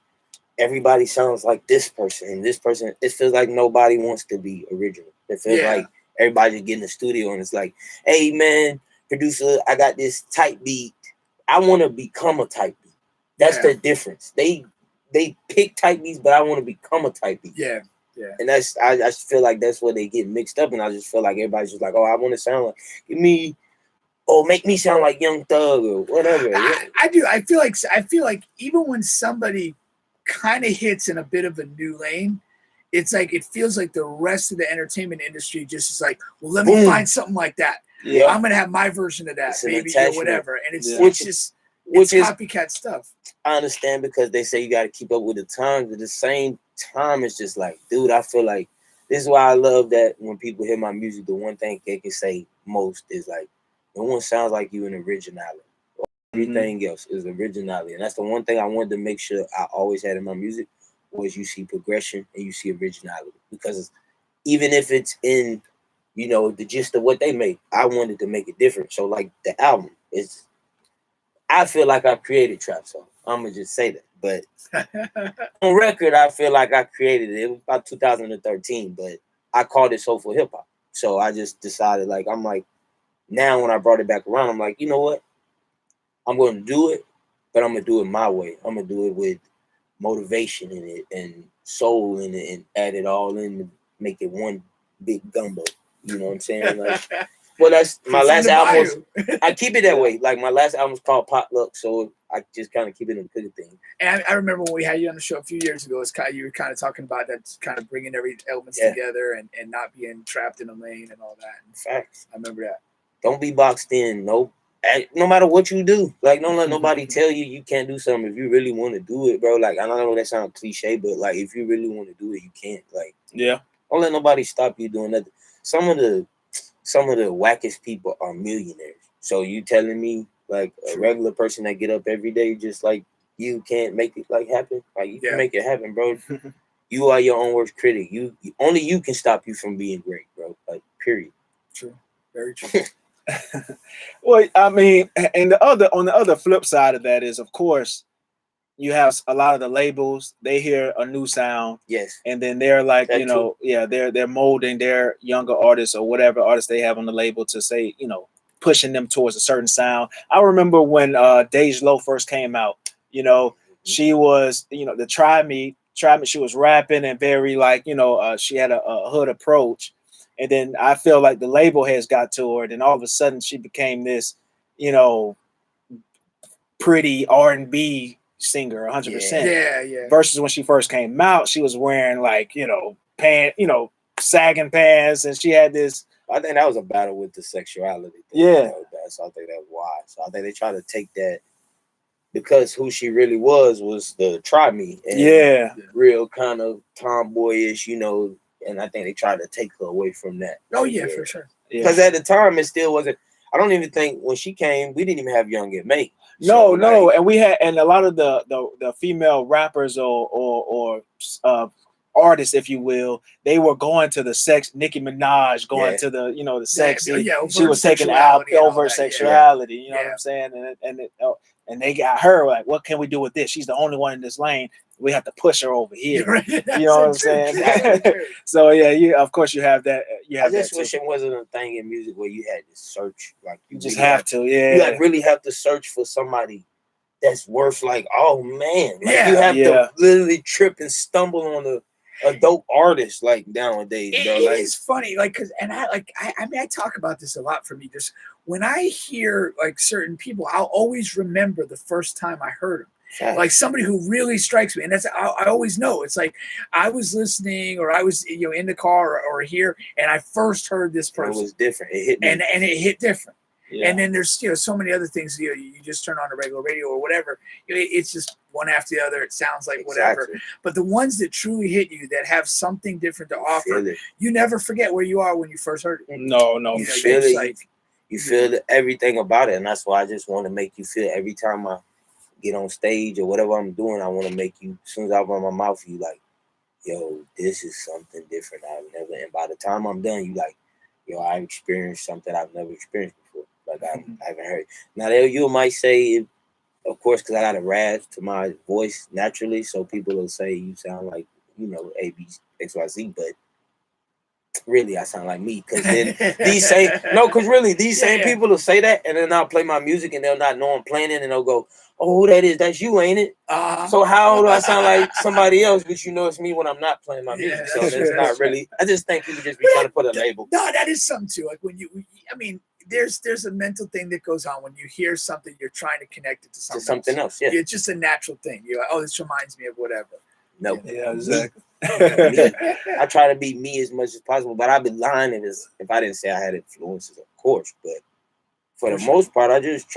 everybody sounds like this person and this person. It feels like nobody wants to be original. It feels Yeah. like everybody just get in the studio and it's like, hey man, producer, I got this type beat. I want to become a type beat. That's Yeah. the difference. They pick type beats, but I want to become a type beat. Yeah. Yeah. And that's I just feel like that's where they get mixed up, and I just feel like everybody's just like, oh, I want to sound like make me sound like Young Thug or whatever. I do. I feel like even when somebody kind of hits in a bit of a new lane, it's like it feels like the rest of the entertainment industry just is like, well, let me Boom. find something like that. Yeah. I'm gonna have my version of that, It's an maybe, or attachment. whatever. And it's Yeah. it's just it's copycat stuff. I understand because they say you got to keep up with the times, but at the same time, it's just like, dude, I feel like this is why I love that when people hear my music, the one thing they can say most is like, no one sounds like you in originality. Everything else is originality, and that's the one thing I wanted to make sure I always had in my music was you see progression and you see originality, because even if it's in the gist of what they make, I wanted to make it different. So like the album is, I feel like I've created trap song. I'm gonna just say that, but on record, I feel like I created it. It was about 2013, but I called it soulful hip hop. So I just decided, like, I'm like, now when I brought it back around, I'm like, you know what? I'm going to do it, but I'm going to do it my way. I'm going to do it with motivation in it and soul in it and add it all in to make it one big gumbo. You know what I'm saying? Like, well, that's my last album. I keep it that way. Like, my last album was called Potluck, so I just kind of keep it in the cooking thing. And I remember when we had you on the show a few years ago, you were kind of talking about that, kind of bringing every elements together and not being trapped in a lane and all that. And facts. I remember that. Don't be boxed in. No matter what you do, like, don't let nobody tell you can't do something. If you really want to do it, bro, like, I don't know that sounds cliche, but like, if you really want to do it, you can't. Like, don't let nobody stop you doing nothing. Some of the wackest people are millionaires. So you telling me, like, a regular person that get up every day just like you can't make it like happen? Like, you can make it happen, bro. You are your own worst critic. Only you can stop you from being great, bro. Like, period. True. Very true. Well, I mean, and on the other flip side of that is, of course, you have a lot of the labels. They hear a new sound, and then they're like, they're molding their younger artists or whatever artists they have on the label to say, pushing them towards a certain sound. I remember when Dej Low first came out. She was, the Try Me. She was rapping and very like, she had a hood approach. And then I feel like the label has got to her, and all of a sudden she became this, pretty R&B singer, 100%. Yeah. Versus when she first came out, she was wearing like, sagging pants, and she had this. I think that was a battle with the sexuality thing. Yeah. So I think that's why. So I think they try to take that because who she really was the Try Me. And real kind of tomboyish, and I think they tried to take her away from that. Oh, yeah, for sure. Because at the time, it still wasn't. I don't even think when she came, we didn't even have Young and May. No, and we had, and a lot of the female rappers or artists, if you will, they were going to the sex. Nicki Minaj going to the the sexy. She was taking out overt sexuality. You know what I'm saying? And they got her like, what can we do with this? She's the only one in this lane. We have to push her over here. You know what I'm saying? So of course you have that. I just wish it wasn't a thing in music where you had to search. Like you just really have to. You really have to search for somebody that's worth like, oh man, like you have to literally trip and stumble on a dope artist like nowadays. Bro. It is funny, like, cause I talk about this a lot for me. Just when I hear like certain people, I'll always remember the first time I heard them. Like somebody who really strikes me, and that's I always know. It's like I was listening, or I was in the car or here, and I first heard this person. It was different. It hit me. and it hit different. Yeah. And then there's so many other things. You just turn on the regular radio or whatever. It's just one after the other. It sounds like whatever. But the ones that truly hit you, that have something different to offer, you never forget where you are when you first heard it. No, You feel everything about it, and that's why I just want to make you feel every time I get on stage or whatever I'm doing. I want to make you, as soon as I run my mouth, you like, yo, this is something different I've never. And by the time I'm done, you like, yo, I've experienced something I've never experienced before. Like I haven't heard. Now you might say, of course, because I got a rasp to my voice naturally, so people will say you sound like, you know, A, B, X, Y, Z, but really I sound like me. Because then these same people will say that, and then I'll play my music and they'll not know I'm playing it, and they'll go, oh, who that is? That's you, ain't it? So how do I sound like somebody else? But you know it's me when I'm not playing my music. So it's not really. I just think people just be trying to put a label. No, that is something too. Like when I mean, there's a mental thing that goes on when you hear something, you're trying to connect it to something else. Yeah, it's just a natural thing. You're like, oh, this reminds me of whatever. No, yeah, exactly. I try to be me as much as possible, but I'd be lying if I didn't say I had influences, of course. But for the most part, I just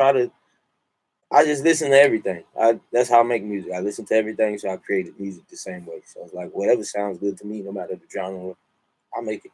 listen to everything. That's how I make music. I listen to everything, so I create music the same way. So it's like whatever sounds good to me, no matter the genre, I'll make it.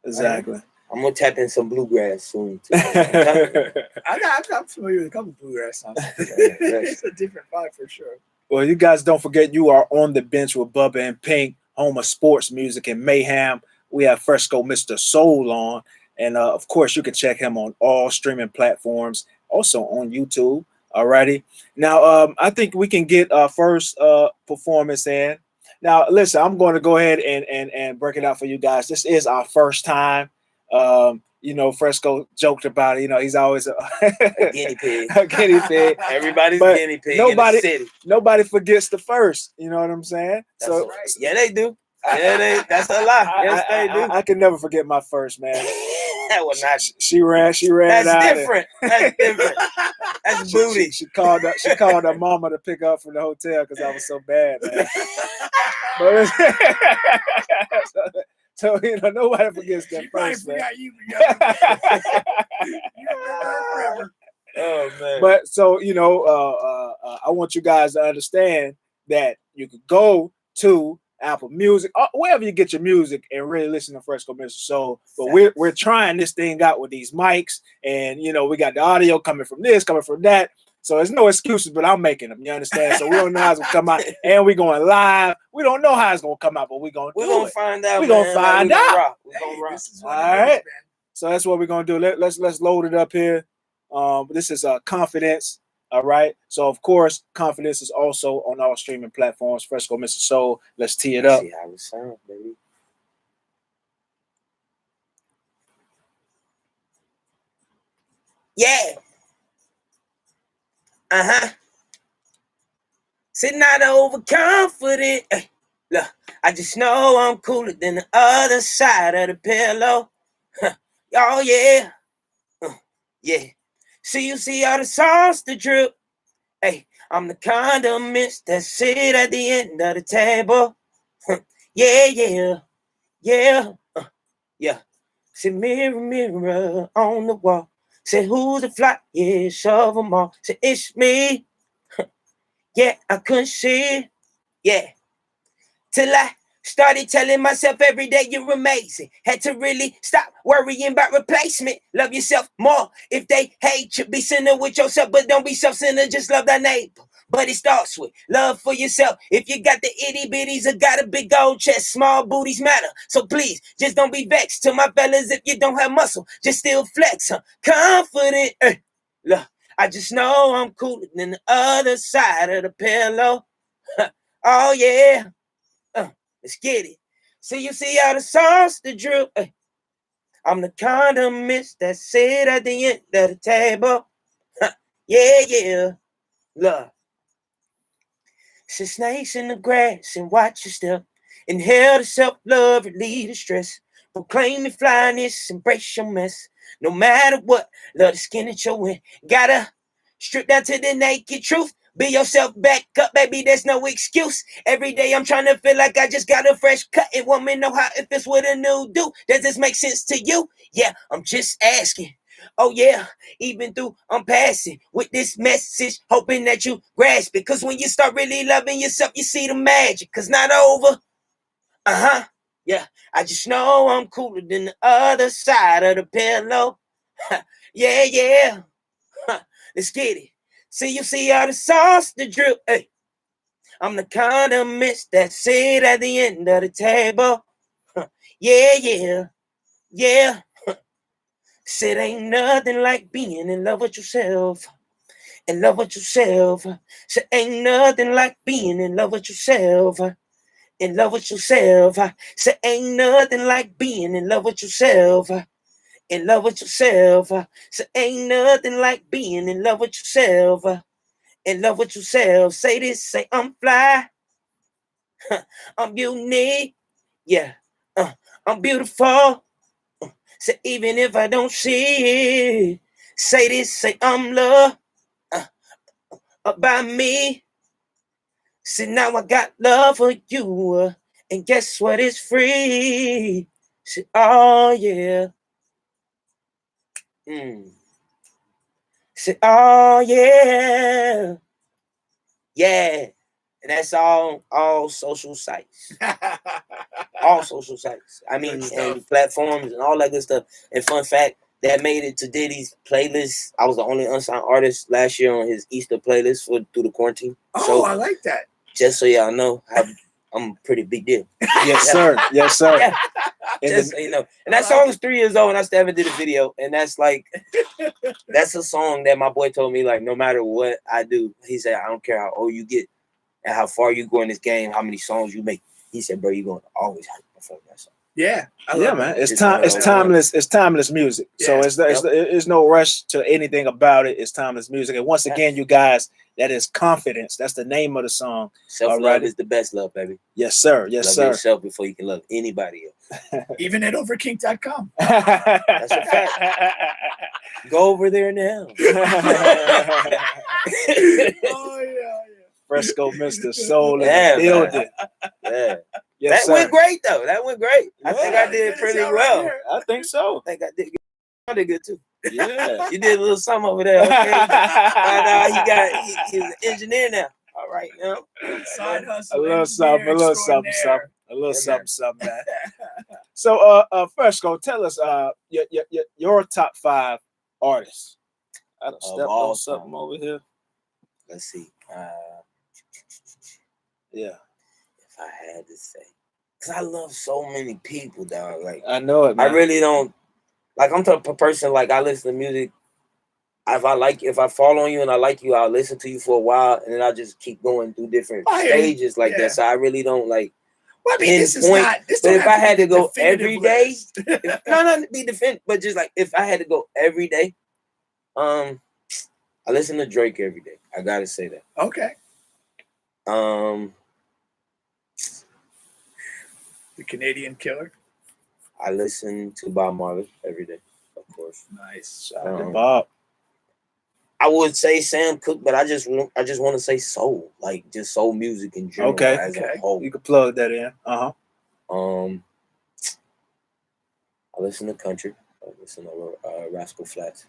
Exactly. I'm gonna tap in some bluegrass soon too. I'm familiar with a couple bluegrass songs. It's a different vibe for sure. Well, you guys don't forget you are on the bench with Bubba and Pink, home of sports music and mayhem. We have Fresco Mr. Soul on. And of course, you can check him on all streaming platforms, also on YouTube. Alrighty. Now, I think we can get our first performance in. Now, listen, I'm going to go ahead and break it out for you guys. This is our first time. You know, Fresco joked about it. You know, he's always a guinea pig. A guinea pig. Everybody's guinea pig in the city. Nobody forgets the first. You know what I'm saying? That's so right. Yeah, they do. Yeah, that's a lie. Yes, they do. I can never forget my first, man. That was not. She ran. That's out different. That's different. That's booty. She called her mama to pick up from the hotel because I was so bad, man. So you know, nobody forgets that first, man. You forever. Oh man. But so you know, I want you guys to understand that you could go to Apple Music, wherever you get your music, and really listen to Fresco Mr. Soul. But we're trying this thing out with these mics, and you know, we got the audio coming from this, coming from that. So there's no excuses, but I'm making them. You understand? So we don't know how it's gonna come out, and we're going live. We don't know how it's gonna come out, but we're gonna find out. We're gonna find out. We're gonna rock. All right. So that's what we're gonna do. Let's load it up here. This is Confidence. All right. So of course, Confidence is also on all streaming platforms. Fresco Mr. Soul. Let's tee it up. See how it sounds, baby. Yeah. Sitting out overconfident. Look, I just know I'm cooler than the other side of the pillow. Oh yeah. Yeah. See, you see all the sauce that drip. Hey, I'm the condiments that sit at the end of the table. Yeah. Yeah. Say, mirror, mirror on the wall. Say, who's the flyest of them all? Say, it's me. Yeah, I couldn't see. Yeah. Till I started telling myself every day you're amazing. Had to really stop worrying about replacement. Love yourself more. If they hate you, be sinner with yourself, but don't be self-centered. Just love thy neighbor. But it starts with love for yourself. If you got the itty bitties or got a big old chest, small booties matter. So please, just don't be vexed. To my fellas, if you don't have muscle, just still flex. Confident. Look, I just know I'm cooler than the other side of the pillow. Oh yeah. Let's get it. So you see all the sauce that drip. I'm the condiments that sit at the end of the table. Yeah. Love. See snakes in the grass and watch your step. Inhale the self-love, relieve the stress. Proclaim your flyness, embrace your mess. No matter what, love the skin that you're in. Gotta strip down to the naked truth. Be yourself, back up, baby, there's no excuse. Every day I'm trying to feel like I just got a fresh cut. It want me know how it fits with a new do. Does this make sense to you? Yeah, I'm just asking. Oh yeah, even through I'm passing with this message, hoping that you grasp it. Cause when you start really loving yourself, you see the magic. Cause not over. Yeah, I just know I'm cooler than the other side of the pillow. Yeah, yeah. Let's get it. See all the sauce, the drip. Hey, I'm the kind of miss that sit at the end of the table. Yeah, yeah, yeah. Said ain't nothing like being in love with yourself. In love with yourself. Said ain't nothing like being in love with yourself. In love with yourself. Said ain't nothing like being in love with yourself. In love with yourself. Said ain't nothing like being in love with yourself. In love with yourself. Say this, say I'm fly. I'm unique. Yeah. I'm beautiful. Say even if I don't see it. Say this, say I'm love. About me. See now I got love for you. And guess what? It's free. Say, oh yeah. Say, oh yeah. Yeah. And that's all social sites. All social sites. I mean, and platforms and all that good stuff. And fun fact, that made it to Diddy's playlist. I was the only unsigned artist last year on his Easter playlist through the quarantine. Oh, so, I like that. Just so y'all know, I'm a pretty big deal. Yes, sir. Yes, sir. Yeah. Just so you know. And that song is 3 years old, and I still haven't did a video. And that's like, that's a song that my boy told me, like, no matter what I do, he said, I don't care how old you get and how far you go in this game, how many songs you make. He said, bro, you're going to always have to perform that song. Yeah, yeah, man. It's timeless. It's timeless music. Yeah. So it's no rush to anything about it. It's timeless music. And once again, you guys, that is Confidence. That's the name of the song. Self-love is the best love, baby. Yes, sir. Yes, love sir. yourself before you can love anybody else. Even at overkink.com. That's a fact. Go over there now. Oh yeah. Fresco Mr. Soul in the building. Yeah. Yes, that went great though. That went great. Yeah, I think I did pretty well. Right, I think so. I think I did good. I did good too. Yeah. You did a little something over there. Okay. He's an engineer now. All right, you know. Side hustle. A little something, man. So Fresco, tell us your top 5 artists. I done stepped on something over here. Let's see. Yeah. If I had to say, because I love so many people, dog. Like I know it, man. I really don't like. I'm the type of person like I listen to music. If I fall on you and I like you, I'll listen to you for a while, and then I'll just keep going through different stages like that. So I really don't like. Well, I mean, this is not. But if I had to go every day, not be definitive, but just like if I had to go every day, I listen to Drake every day. I gotta say that. Okay. The Canadian Killer. I listen to Bob Marley every day, of course. Nice. Shout out to Bob. I would say Sam Cooke, but I just want to say soul, like just soul music in general. Okay. As a whole. You can plug that in. I listen to country. I listen to Rascal Flatts.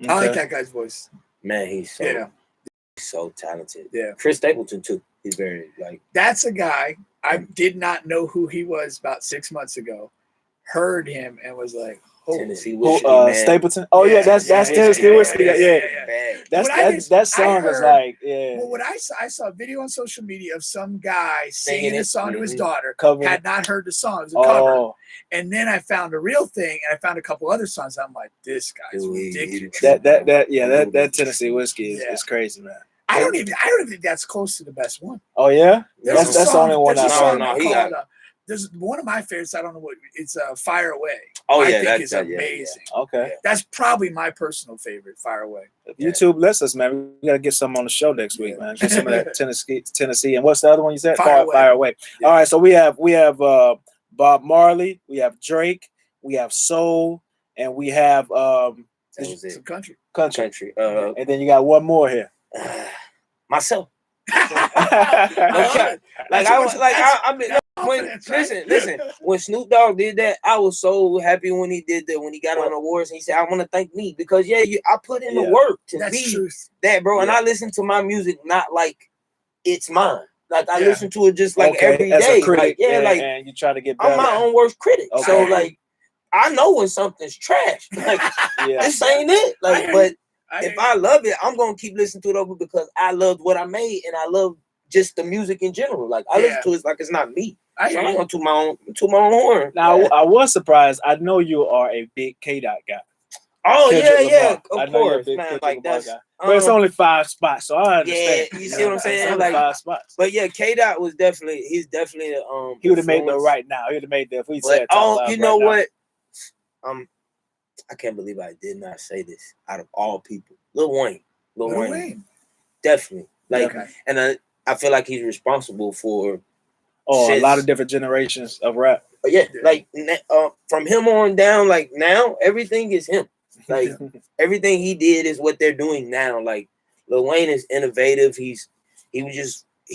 Okay. I like that guy's voice. Man, he's so talented. Yeah. Chris Stapleton too. He's very like. That's a guy I did not know who he was about 6 months ago. Heard him and was like, Tennessee Whiskey, Stapleton. Oh yeah, that's Tennessee Whiskey. Yeah. That song is like Well, what I saw a video on social media of some guy singing a song to his daughter. Had not heard the song. It was a cover. And then I found a real thing, and I found a couple other songs. I'm like, this guy's ridiculous. That Tennessee Whiskey is crazy, man. I don't even think that's close to the best one. Oh yeah, that's the only one I saw. No, he got. There's one of my favorites. I don't know what it's. Fire Away. Oh yeah, I think is amazing. Yeah. Okay, that's probably my personal favorite. Fire Away. YouTube bless us, man. We gotta get something on the show next week, man. Get some of that Tennessee. And what's the other one you said? Fire Away. Yeah. All right, so we have Bob Marley, we have Drake, we have soul, and we have some country. And then you got one more here. Myself. Listen. When Snoop Dogg did that, I was so happy when he did that. When he got on awards, and he said, "I want to thank me because I put in the work to be that, bro." And I listen to my music not like it's mine. Like I listen to it just like every day. Critic, and you try to get better. I'm my own worst critic. So like I know when something's trash. Like this ain't it. Like, but if I love it, I'm gonna keep listening to it over because I loved what I made and I love just the music in general. Like I listen to it like it's not me. So I ain't gonna toot my own horn. Now I was surprised. I know you are a big K-Dot guy. Oh Kendrick yeah, Lamar. of course, man. Kendrick Like Lamar that's guy. But it's only 5 spots, so I understand. Yeah, you see what I'm saying? It's Like 5 spots. But yeah, K-Dot was definitely he would have made the right now. He would have made the if we said you know right what? I can't believe I did not say this out of all people. Lil Wayne. Definitely. Like and I feel like he's responsible for a lot of different generations of rap. Yeah, like from him on down, like now everything is him. Like everything he did is what they're doing now. Like Lil Wayne is innovative. He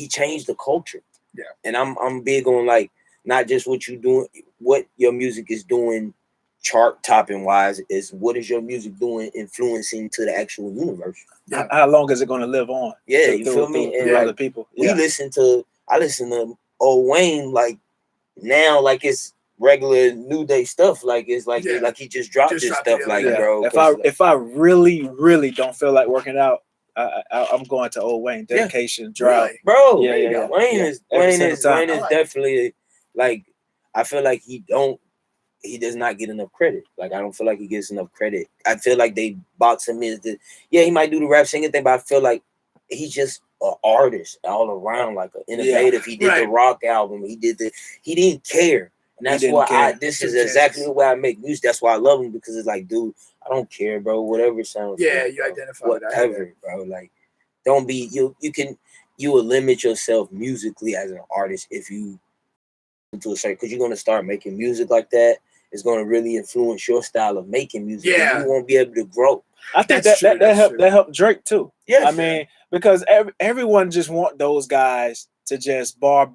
changed the culture. Yeah. And I'm big on like not just what you doing, what your music is doing chart topping wise, is what is your music doing influencing to the actual universe. Yeah. How long is it going to live on? Yeah, you feel me? And other people. I listen to old Wayne like now like it's regular new day stuff. Like it's like he just dropped this stuff. Like bro, if I really don't feel like working out, I'm going to old Wayne. Dedication, Drought, bro. Wayne is definitely like I feel like he does not get enough credit. Like I don't feel like he gets enough credit. I feel like they box him in. He might do the rap singing thing, but I feel like he's just an artist all around, like an innovative. He did the rock album. He didn't care. And that's why this is exactly the way I make music. That's why I love him, because it's like, dude, I don't care, bro. Whatever sounds you bro. identify whatever, bro. Like, don't be you will limit yourself musically as an artist if you into a certain, because you're gonna start making music like that. It's gonna really influence your style of making music. Yeah, you won't be able to grow. I think that helped Drake too. Yeah, I mean, because everyone just want those guys to just bar,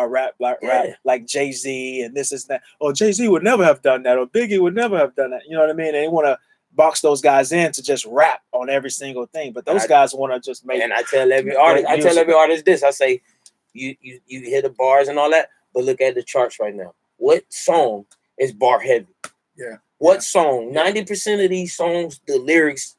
rap like Jay-Z and this is that. Oh, Jay-Z would never have done that, or Biggie would never have done that. You know what I mean? They want to box those guys in to just rap on every single thing, but those guys want to just make. And I tell every artist this. I say, you hear the bars and all that, but look at the charts right now. What song is bar heavy? Yeah. What song? 90% of these songs, the lyrics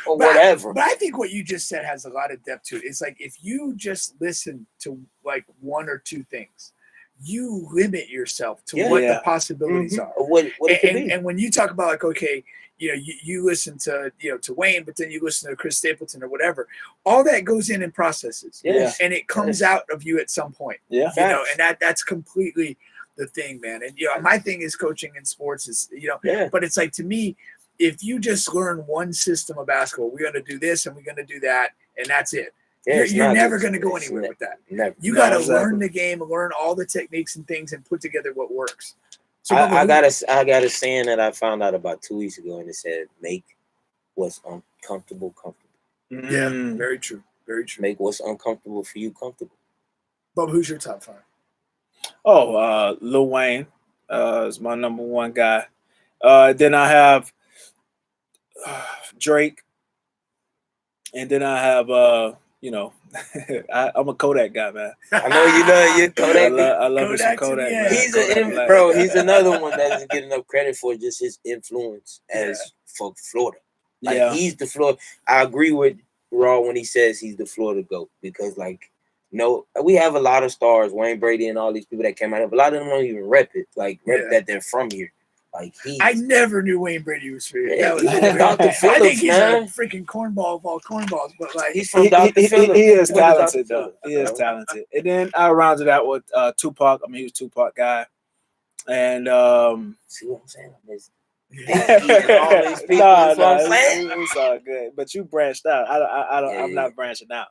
or whatever. But I think what you just said has a lot of depth to it. It's like if you just listen to like one or two things, you limit yourself to what the possibilities are. What it could be. And when you talk about like, okay, you listen to to Wayne, but then you listen to Chris Stapleton or whatever, all that goes in and processes. Yeah. And it comes out of you at some point. Yeah. And that's completely the thing, man. And my thing is coaching in sports is but it's like, to me, if you just learn one system of basketball, we're gonna do this and we're gonna do that, and that's it. Yeah, you're never gonna go anywhere with that. Never. You gotta learn the game, learn all the techniques and things, and put together what works. So I got a saying that I found out about 2 weeks ago, and it said, "Make what's uncomfortable comfortable." Yeah, very true. Very true. Make what's uncomfortable for you comfortable. Bob, who's your top 5? Oh, Lil Wayne is my number 1 guy. Then I have Drake, and then I have I'm a Kodak guy, man. I know you're Kodak. I love me some Kodak. Yeah. He's another one that doesn't get enough credit for just his influence for Florida. Like he's the Florida. I agree with Raw when he says he's the Florida GOAT, because we have a lot of stars, Wayne Brady and all these people that came out here, but a lot of them don't even rep it, that they're from here. Like I never knew Wayne Brady was from here. Dr. Phillips, I think he's a freaking cornball of all cornballs, but like he's from Dr. Phillips. He is talented though. He is talented. And then I rounded out with Tupac. I mean, he was a Tupac guy. And see what I'm saying? It's all good. But you branched out. I'm not branching out.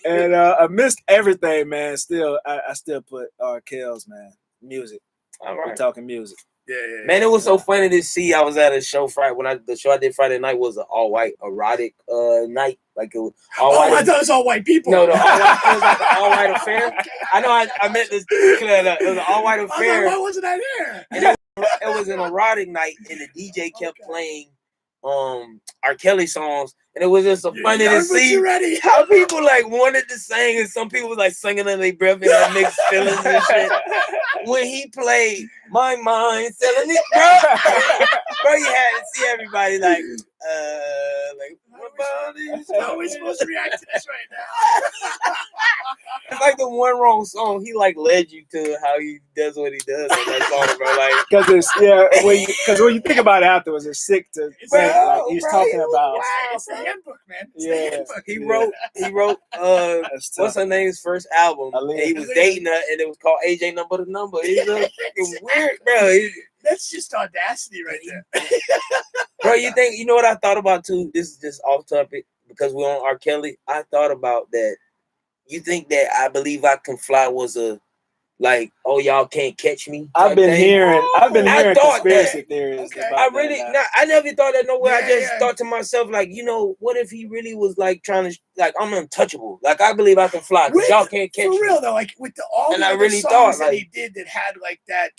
And I missed everything, man. Still, I still put Kells, man. Music. All right. We're talking music. Yeah. Man, it was so funny to see. I was at a show Friday the show I did Friday night was an all white erotic night. Like it was all white. I thought it was all white people. No, it was like an all white affair. I know I meant this clear that it was an all white affair. Why wasn't I there? And it was an erotic night, and the DJ kept playing R. Kelly songs, and it was just so funny to see how people like wanted to sing, and some people was like singing under their breath and like mixed feelings and shit. when he played My Mind Selling It, bro, you had to see everybody like what about this? How are we supposed to react to this right now? It's like the one wrong song. He like led you to how he does what he does on that song, bro. Like, because it's when you think about it afterwards, it's sick to think like he's talking about. It's the handbook, man. It's Yeah. the handbook. He wrote what's her name's first album? And he was dating her, and it was called AJ Number to Number. He's a fucking weird, bro. That's just audacity right there. Bro, you know what I thought about too? This is just off topic because we're on R. Kelly. I thought about that. You think that I Believe I Can Fly was a like, oh, y'all can't catch me? I've been hearing conspiracy theories. Okay. About I never thought that no way. Yeah, I just thought to myself, like, you know, what if he really was like trying to, like, I'm untouchable. Like, I believe I can fly because y'all can't catch me. For real though, like with all And the I other really songs thought, that like, he did that had like that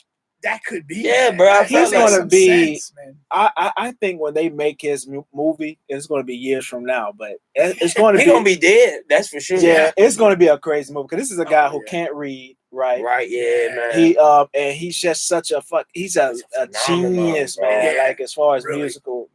could be. Yeah, man. bro, I He's felt like gonna be. Sense, man. I think when they make his movie, it's going to be years from now, but it's going to He's be. gonna be dead. That's for sure. Yeah, it's going to be a crazy movie because this is a guy who can't read, right? Right. Yeah, man. He and he's just such a he's a genius, bro. man. Yeah. Like as far as Really. musical,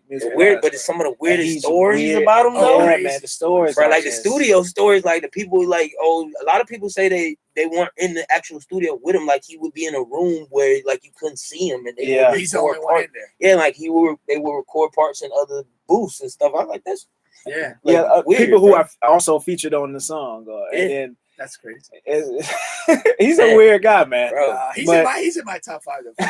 musical Weird, wise, but it's some of the and weirdest he's stories weird. about him, though. Yeah, crazy. man, the stories, Bro, are like the just- studio stories, like the people, like, oh, a lot of people say they weren't in the actual studio with him, like he would be in a room where like you couldn't see him, and they would He's the record only one parts. in there. Yeah, like they would record parts in other booths and stuff. I'm like, that's Yeah, like, weird, people who bro. are also featured on the song, and then that's crazy. he's a weird guy, man. Bro. He's But- in my top 5 though.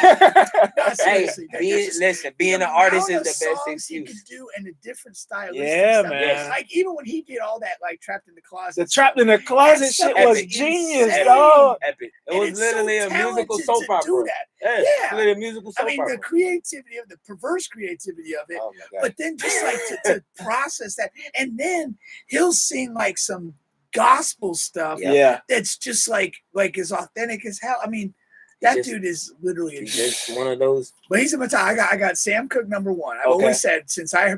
No, Hey, seriously, being an artist is the best songs he excuse. could do and a different style. Yeah, stuff. man. Like even when he did all that, like Trapped in the Closet. The Trapped in the Closet shit was Epic. genius, Insane. dog. Epic. It And was it's literally so a musical talented soap to opera. do that. Yeah, Yeah. literally a musical soap I mean, opera. the creativity of the perverse creativity of it, Oh my god. but then just like to process that, and then he'll sing like some gospel stuff Yeah. that's just like as authentic as hell. I mean, that Just- dude is literally a He's genius. just one of those. But he's in my top. I got Sam Cooke number 1. I've Okay. always said since I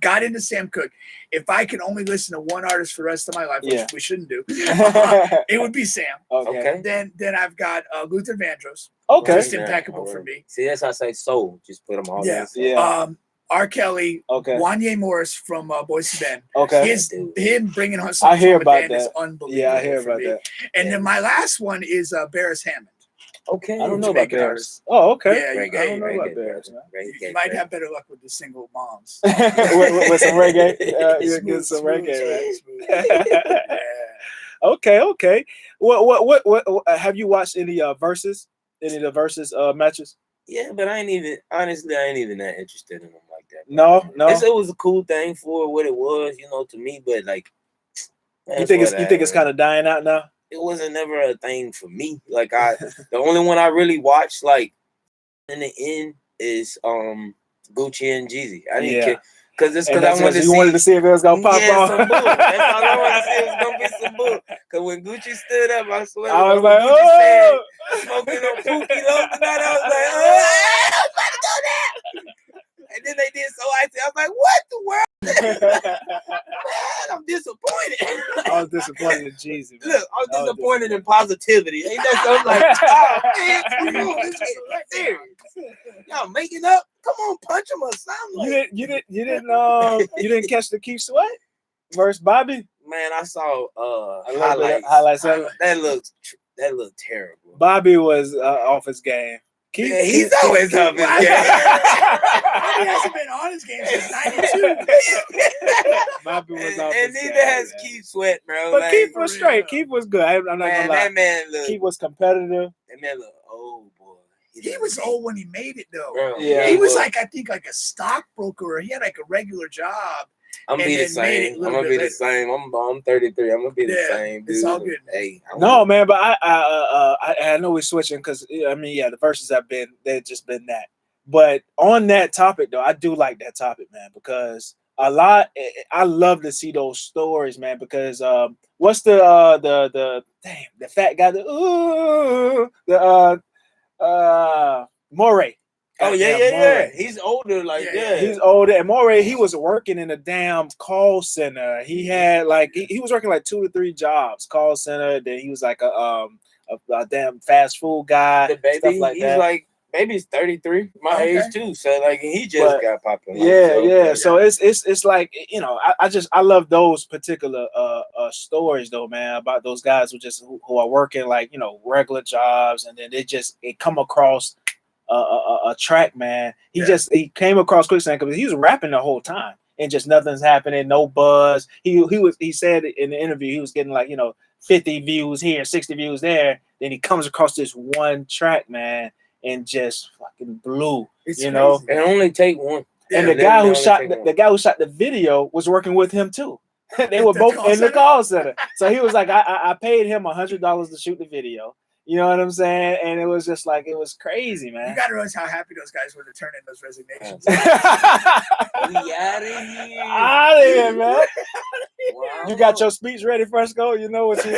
got into Sam Cooke, if I could only listen to one artist for the rest of my life, which Yeah. we shouldn't do, it would be Sam. Okay. Okay. Then I've got Luther Vandross. Okay. Just impeccable for me. See, that's how I say soul. Just put them all Yeah. in. Yeah. R. Kelly, Okay. Wanye Morris from Boyz II Men. Okay. Him bringing on I hear about is that. unbelievable. Yeah, I hear for about me. that. And then my last one is Barris Hammond. Okay. I don't know about Jamaican Bears. artist. Oh, okay. Yeah, Reggae, I don't know about reggae, Bears, brother. man. You might have better luck with the single moms. with some reggae. You Smooth, get some smooth, reggae, smooth, right? Yeah. Okay. What have you watched any verses? Any of the verses matches? Yeah, but I ain't even that interested in them like that. No. It was a cool thing for what it was, to me. But like, You think it's kind of dying out now? It wasn't never a thing for me. Like the only one I really watched like in the end is Gucci and Jeezy. I didn't care because I wanted to see if it was gonna pop off. Some bull. That's all I wanted to see. It was gonna be some bull. Because when Gucci stood up, I swear, I was when like, Gucci oh, said, smoking on Pookie Low tonight, I was like, oh, I'm about to go there. And then they did So Icy. I was like, what the world? Man, I'm disappointed. I was disappointed in Jeezy. Man. Look, I was disappointed in positivity. Ain't that something like, oh, man, come on, let's get serious. Y'all making up? Come on, punch him or something. You didn't catch the Keith Sweat versus Bobby? Man, I saw highlights of it. That looked terrible. Bobby was off his game. Keith, Yeah, he's always off his game. He hasn't been on his game since '92. Bobby was off and his neither game, has man. Keith Sweat, bro. But like, Keith was straight. Keith was good. I'm not man, gonna lie. that man looked. Keith was competitive. That man looked old, boy. He was old when he made it, though. Bro, Yeah. He was like, I think, like a stockbroker, or he had like a regular job. I'm gonna be the and then made it same. a I'm little gonna bit be the later. same. I'm 33. I'm gonna be the Yeah, same, dude. it's all good. Hey, No, man, but I know we're switching because the verses they've just been that. But on that topic though, I do like that topic, man, because I love to see those stories, man. Because what's the fat guy? Moray. Oh yeah. Moray. He's older, like He's older, and Moray, he was working in a damn call center. He had he was working like 2 to 3 jobs, call center. Then he was like a a damn fast food guy, The baby, stuff like he's that. like baby's 33, my Okay. age too. So like he just But, got popular. Yeah. So it's like, you know, I love those particular stories though, man, about those guys who are working like, you know, regular jobs, and then it come across a track, man. He came across quicksand because he was rapping the whole time and just nothing's happening, no buzz. He said in the interview he was getting like, you know, 50 views here, 60 views there. Then he comes across this one track, man, and just fucking blew. It's you know, crazy. It only take one. and Yeah, the guy who literally shot only take the guy who shot the video was working with him too. They were The both call in the center? call center. So he was like, I paid him $100 to shoot the video. You know what I'm saying? And it was just like, it was crazy, You man. got to realize how happy those guys were to turn in those resignations. We out of here. Out of here, man. Wow. You got your speech ready, Fresco? You know what you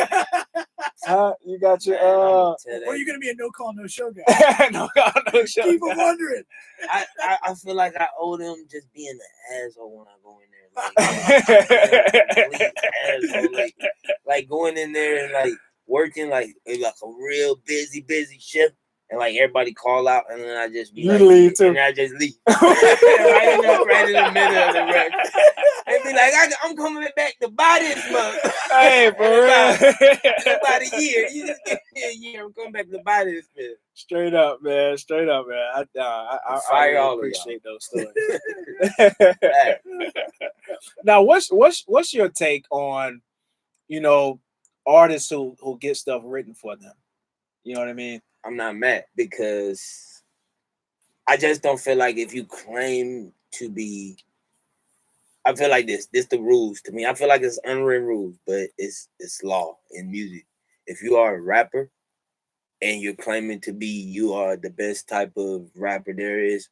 you got your Or are you going to be a no call, no show guy? no show. Keep on wondering. I feel like I owe them just being an asshole when I go in there. Complete asshole. Like going in there and like working like a real busy shift, and like everybody call out, and then I just be You like, leave too. and I just leave right in the middle of the rest. They be like, I'm coming back to buy this mug. Hey, for real. About a year. You just give me a year. I'm coming back to buy this bitch. Straight up, man. I Fire really all of appreciate those stories. Now, what's your take on, you know, artists who get stuff written for them? You know what I mean? I'm not mad because I just don't feel like if you claim to be, I feel like this the rules to me. I feel like it's unwritten rules, but it's law in music. If you are a rapper and you're claiming to be, you are the best type of rapper there is,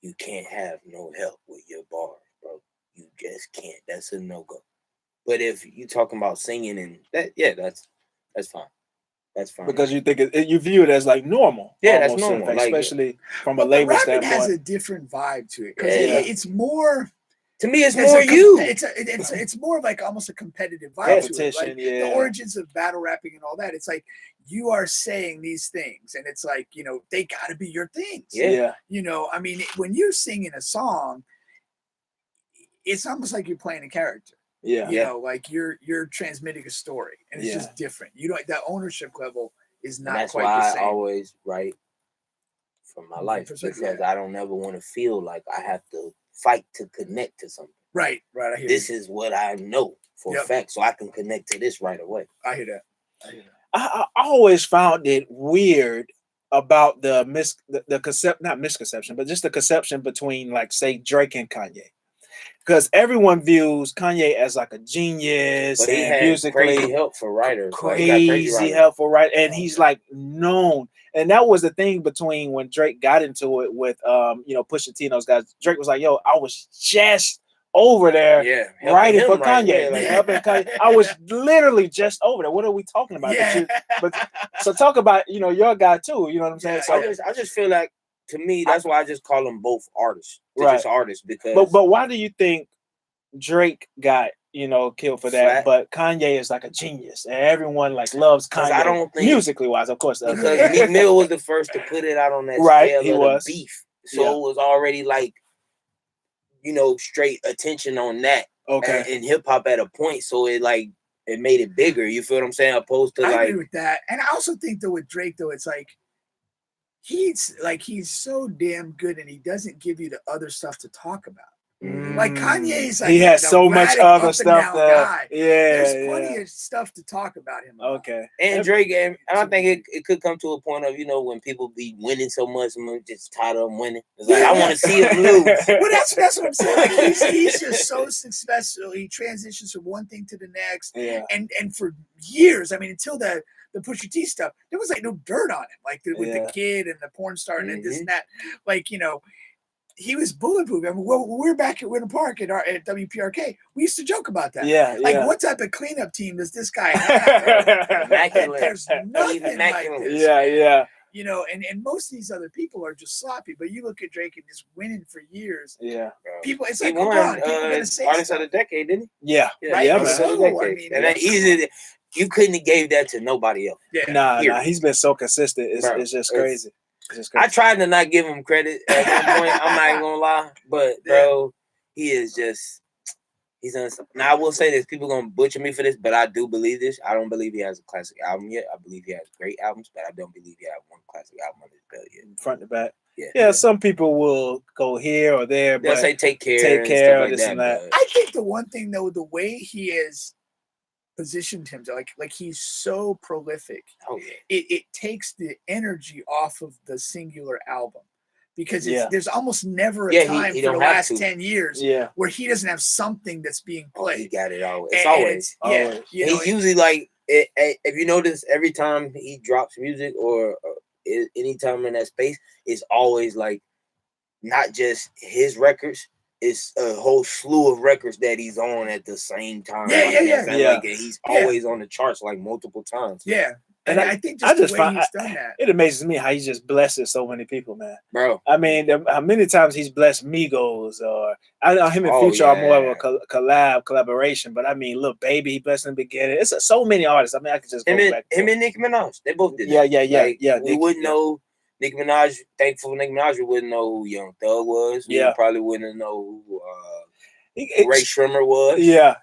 you can't have no help with your bars, bro. You just can't. That's a no-go. But if you're talking about singing and that, yeah, that's fine. That's fine. Because you think you view it as like normal. Yeah, that's almost, normal. Like, especially from a label rapping standpoint. has a different vibe to it because Yeah. it's more. To me, it's more you. It's more like almost a competitive vibe to it. Competition, Like yeah. the origins of battle rapping and all that. It's like you are saying these things, and it's like, you know, they got to be your things. Yeah. You know, I mean, when you're singing a song, it's almost like you're playing a character. Yeah. You know, like you're transmitting a story, and it's just different. You know, that ownership level is not that's quite why the same. I always write from my life, because I don't never want to feel like I have to fight to connect to something. Right. I hear this you. is what I know for a fact, so I can connect to this right away. I hear that. I always found it weird about the not misconception, but just the conception between, like, say, Drake and Kanye. Because everyone views Kanye as like a genius, but he and had musically crazy help for writers. Crazy help for writers, and he's like known. And that was the thing between when Drake got into it with you know, Pusha T and those guys. Drake was like, "Yo, I was just over there writing for Kanye, helping Kanye. I was literally just over there. What are we talking about?" But so talk about, you know, your guy too. You know what I'm saying? So I just feel like, to me, that's why I just call them both artists. They're just artists, because. But why do you think Drake got, you know, killed for that, but Kanye is like a genius, and everyone like loves Kanye? I don't think, musically wise, of course, because Meek Mill was the first to put it out on that scale he of was. the beef, so it was already like, you know, straight attention on that. And hip hop at a point, so it made it bigger. You feel what I'm saying? Opposed to I agree with that, and I also think though with Drake though, it's like he's so damn good, and he doesn't give you the other stuff to talk about. Like Kanye's like, he has so much other stuff that there's plenty of stuff to talk about him about. And Drake, and I think it could come to a point of, you know, when people be winning so much, I'm just tired of them winning. It's like, I want to see him lose. Well, that's what I'm saying. Like, he's just so successful. He transitions from one thing to the next, and for years, I mean, until the Pusha T stuff, there was like no dirt on him, like with the kid and the porn star and this and that. Like, you know, he was bulletproof. I mean, we're back at Winter Park at WPRK. We used to joke about that. What type of cleanup team does this guy have? Immaculate. There's nothing like this. You know, and most of these other people are just sloppy. But you look at Drake and just winning for years. People, it's like, he won people gonna say Artist of the Decade, didn't he? Right. So, I mean, and that easy. you couldn't have gave that to nobody else. Yeah. Nah, he's been so consistent. It's just crazy. It's just crazy. I tried to not give him credit at one point. I'm not even gonna lie, but bro, he is just. Now I will say this: people gonna butcher me for this, but I do believe this. I don't believe he has a classic album yet. I believe he has great albums, but I don't believe he has one classic album on his belt yet. Front to back. Yeah. Some people will go here or there, They'll but say take care, and stuff like this and that. I think the one thing though, the way he has positioned himself, like he's so prolific. Oh yeah. It takes the energy off of the singular album. Because there's almost never a time for the last 10 years where he doesn't have something that's being played. He got it always. It's always. He's usually like, if you notice, every time he drops music or anytime in that space, it's always like not just his records. It's a whole slew of records that he's on at the same time. Like, he's always on the charts like multiple times. Yeah. And I think just the way he's done that. It amazes me how he just blesses so many people, man. Bro. I mean, how many times he's blessed Migos, or I know him and Future are more of a collaboration, but I mean, Lil Baby, he blessed in the beginning. It's so many artists. I mean, I could just go back. Him and Nicki Minaj, they both did that. Yeah. We wouldn't know Nicki Minaj. Thankful for Nicki Minaj, we wouldn't know who Young Thug was. We probably wouldn't know who Ray Shrimmer was. Yeah.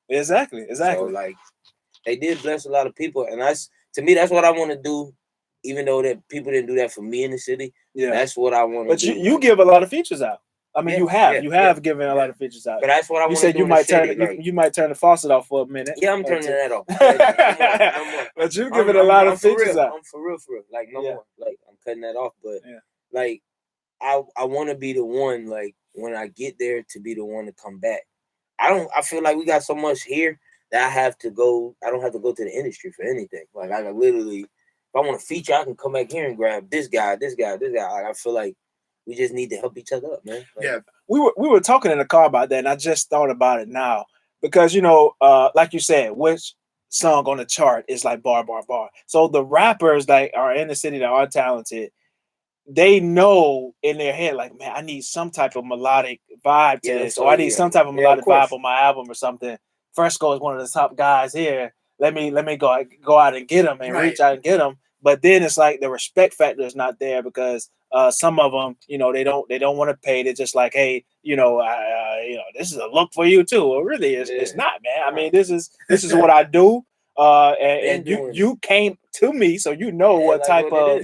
Exactly. So, like, they did bless a lot of people, and to me, that's what I want to do, even though that people didn't do that for me in the city. Yeah, that's what I want to do. But you give a lot of features out. I mean, you have given a lot of features out. But that's what I want to do. You said you might turn the faucet off for a minute. Yeah, I'm turning that off. No more. But you've given a lot of features out. I'm for real. Like, no more. Like, I'm cutting that off. But, like, I want to be the one, like, when I get there, to be the one to come back. I feel like we got so much here that I don't have to go to the industry for anything. Like, I can literally, if I want to feature, I can come back here and grab this guy. Like, I feel like we just need to help each other up, man. Like, we were talking in the car about that, and I just thought about it now because like you said, which song on the chart is like bar. So the rappers that are in the city that are talented, they know in their head, like, man, I need some type of melodic vibe to this, or I need some type of melodic vibe on my album or something. Fresco is one of the top guys here. Let me go out and get him and reach out and get him. But then it's like the respect factor is not there because some of them, they don't want to pay. They're just like, hey, this is a look for you too. Well, really, it's not, man. I mean, this is what I do. And you came to me, so what type of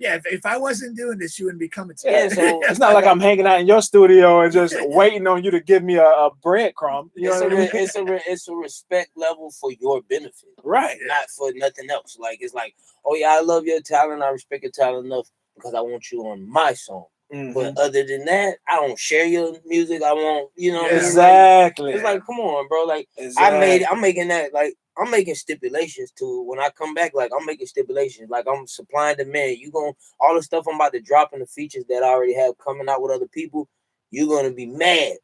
if I wasn't doing this, you wouldn't be coming to me. So it's not like I'm hanging out in your studio and just waiting on you to give me a breadcrumb. It's a respect level for your benefit, right? Not for nothing else. Like, it's like, oh yeah, I love your talent, I respect your talent enough because I want you on my song. Mm-hmm. But other than that, I don't share your music. I won't, exactly. It's like, come on, bro. Like, exactly. I'm making that, like, I'm making stipulations to when I come back. Like, I'm making stipulations. Like, I'm supplying demand. All the stuff I'm about to drop in the features that I already have coming out with other people. You're gonna be mad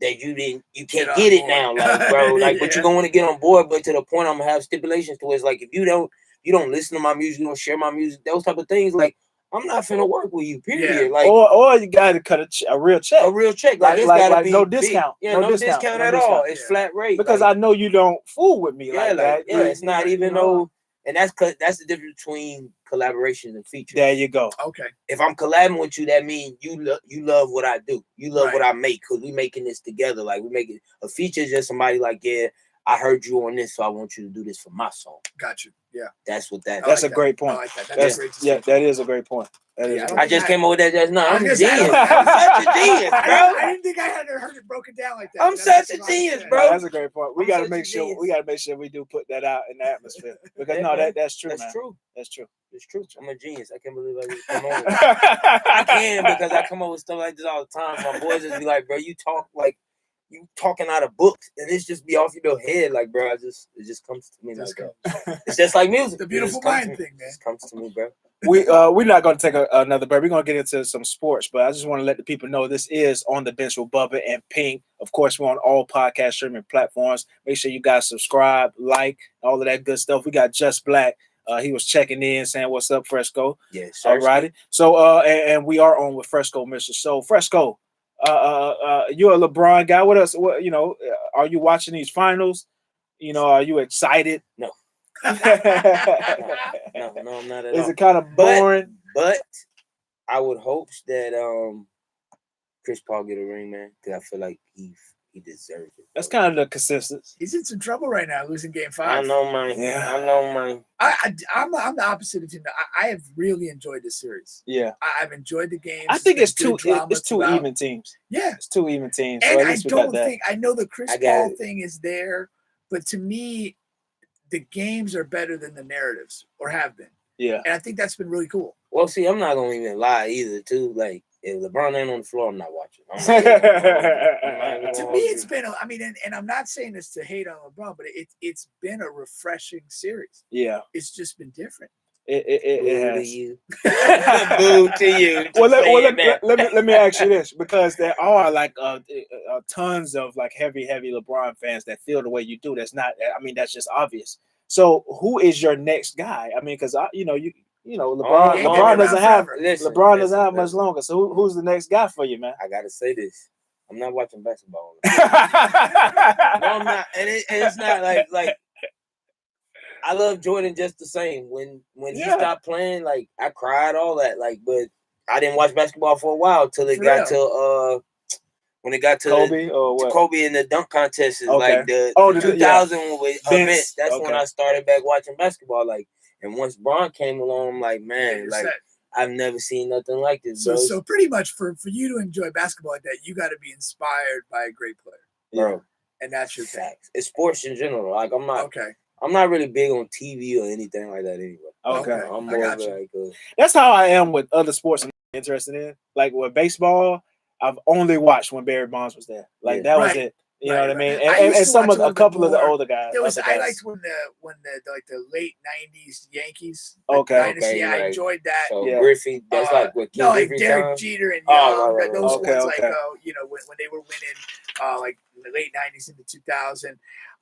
that you can't get it now, like, bro. Like, but you're gonna want to get on board. But to the point, I'm gonna have stipulations to it. It's like, if you don't listen to my music, you don't share my music, those type of things, like, I'm not finna work with you, period. Yeah. Like, or you gotta cut a real check. A real check. Like, it's gotta be no discount. Yeah, no discount at all. It's flat rate. Because I know you don't fool with me like that. Yeah, it's not even no. And that's the difference between collaboration and feature. There you go. Okay. If I'm collabing with you, that means you love what I do. You love what I make, because we making this together. Like, we making a feature is just somebody like, yeah, I heard you on this, so I want you to do this for my song. Got you. Yeah. That's what that is. That's a great point. I like that. That's great. That is a great point. I just came up with that just now. I'm a genius. I'm such a genius, bro. I didn't think I had heard it broken down like that. I'm such a genius, bro. That's a great point. We got to make sure we do put that out in the atmosphere, because that's true. That's true. That's true. It's true. I'm a genius. I can't believe I just come on. I can, because I come up with stuff like this all the time. My boys just be like, bro, you talk like you talking out of books, and it's just be off your head, like, bro. It just comes to me like that. It's just like music. The beautiful mind thing, man. It just comes to me, bro. We're not going to take another break. We're going to get into some sports, but I just want to let the people know this is On the Bench with Bubba and Pink. Of course, we're on all podcast streaming platforms. Make sure you guys subscribe, like, all of that good stuff. We got Just Black. He was checking in, saying, "What's up, Fresco?" Yes, all righty. So, and we are on with Fresco, Mr. So, Fresco, you're a LeBron guy. What else? Are you watching these finals? You know, are you excited? No. No, I'm not at Is all. it kind of boring? But I would hope that Chris Paul get a ring, man, because I feel like he deserves it. That's kind of the consensus. He's in some trouble right now, losing Game 5. I know, man. Yeah. I know, man. I'm the opposite of you. I have really enjoyed this series. Yeah, I've enjoyed the games. I think it's two two even teams. Yeah, It's 2 even teams. and So at I least we got don't that. think I know the Chris Paul thing is there, but to me, the games are better than the narratives or have been. Yeah, and I think that's been really cool. Well, see, I'm not gonna even lie either. Too, like if LeBron ain't on the floor, I'm not watching. To me, it's been. I mean, and I'm not saying this to hate on LeBron, but it's been a refreshing series. Yeah, it's just been different. It has. To you. Boo to you. Well, let me ask you this, because there are like tons of like heavy LeBron fans that feel the way you do. That's not. I mean, that's just obvious. So, who is your next guy? I mean, because LeBron doesn't have LeBron doesn't have much longer. So, who's the next guy for you, man? I gotta say this. I'm not watching basketball. No, I'm not, and it's not like. I love Jordan just the same. When he stopped playing, like I cried, all that. Like, but I didn't watch basketball for a while till it got to when it got to Kobe or what? Kobe in the dunk contest, like the 2000 event. That's when I started back watching basketball. Like, and once Bron came along, I'm like, man, like I've never seen nothing like this. So pretty much for you to enjoy basketball like that, you got to be inspired by a great player, bro. And that's your thing. It's sports in general. Like I'm not okay. I'm not really big on TV or anything like that anyway. Okay. I'm more of like that's how I am with other sports I'm interested in. Like with baseball, I've only watched when Barry Bonds was there. Like that was it. You know what I mean? And some of a couple of the older guys. I liked when the late '90s Yankees. Okay. I enjoyed that. So Griffey, that's like what King like Derek Jeter and Young. Those ones like when they were winning like in the late '90s into 2000.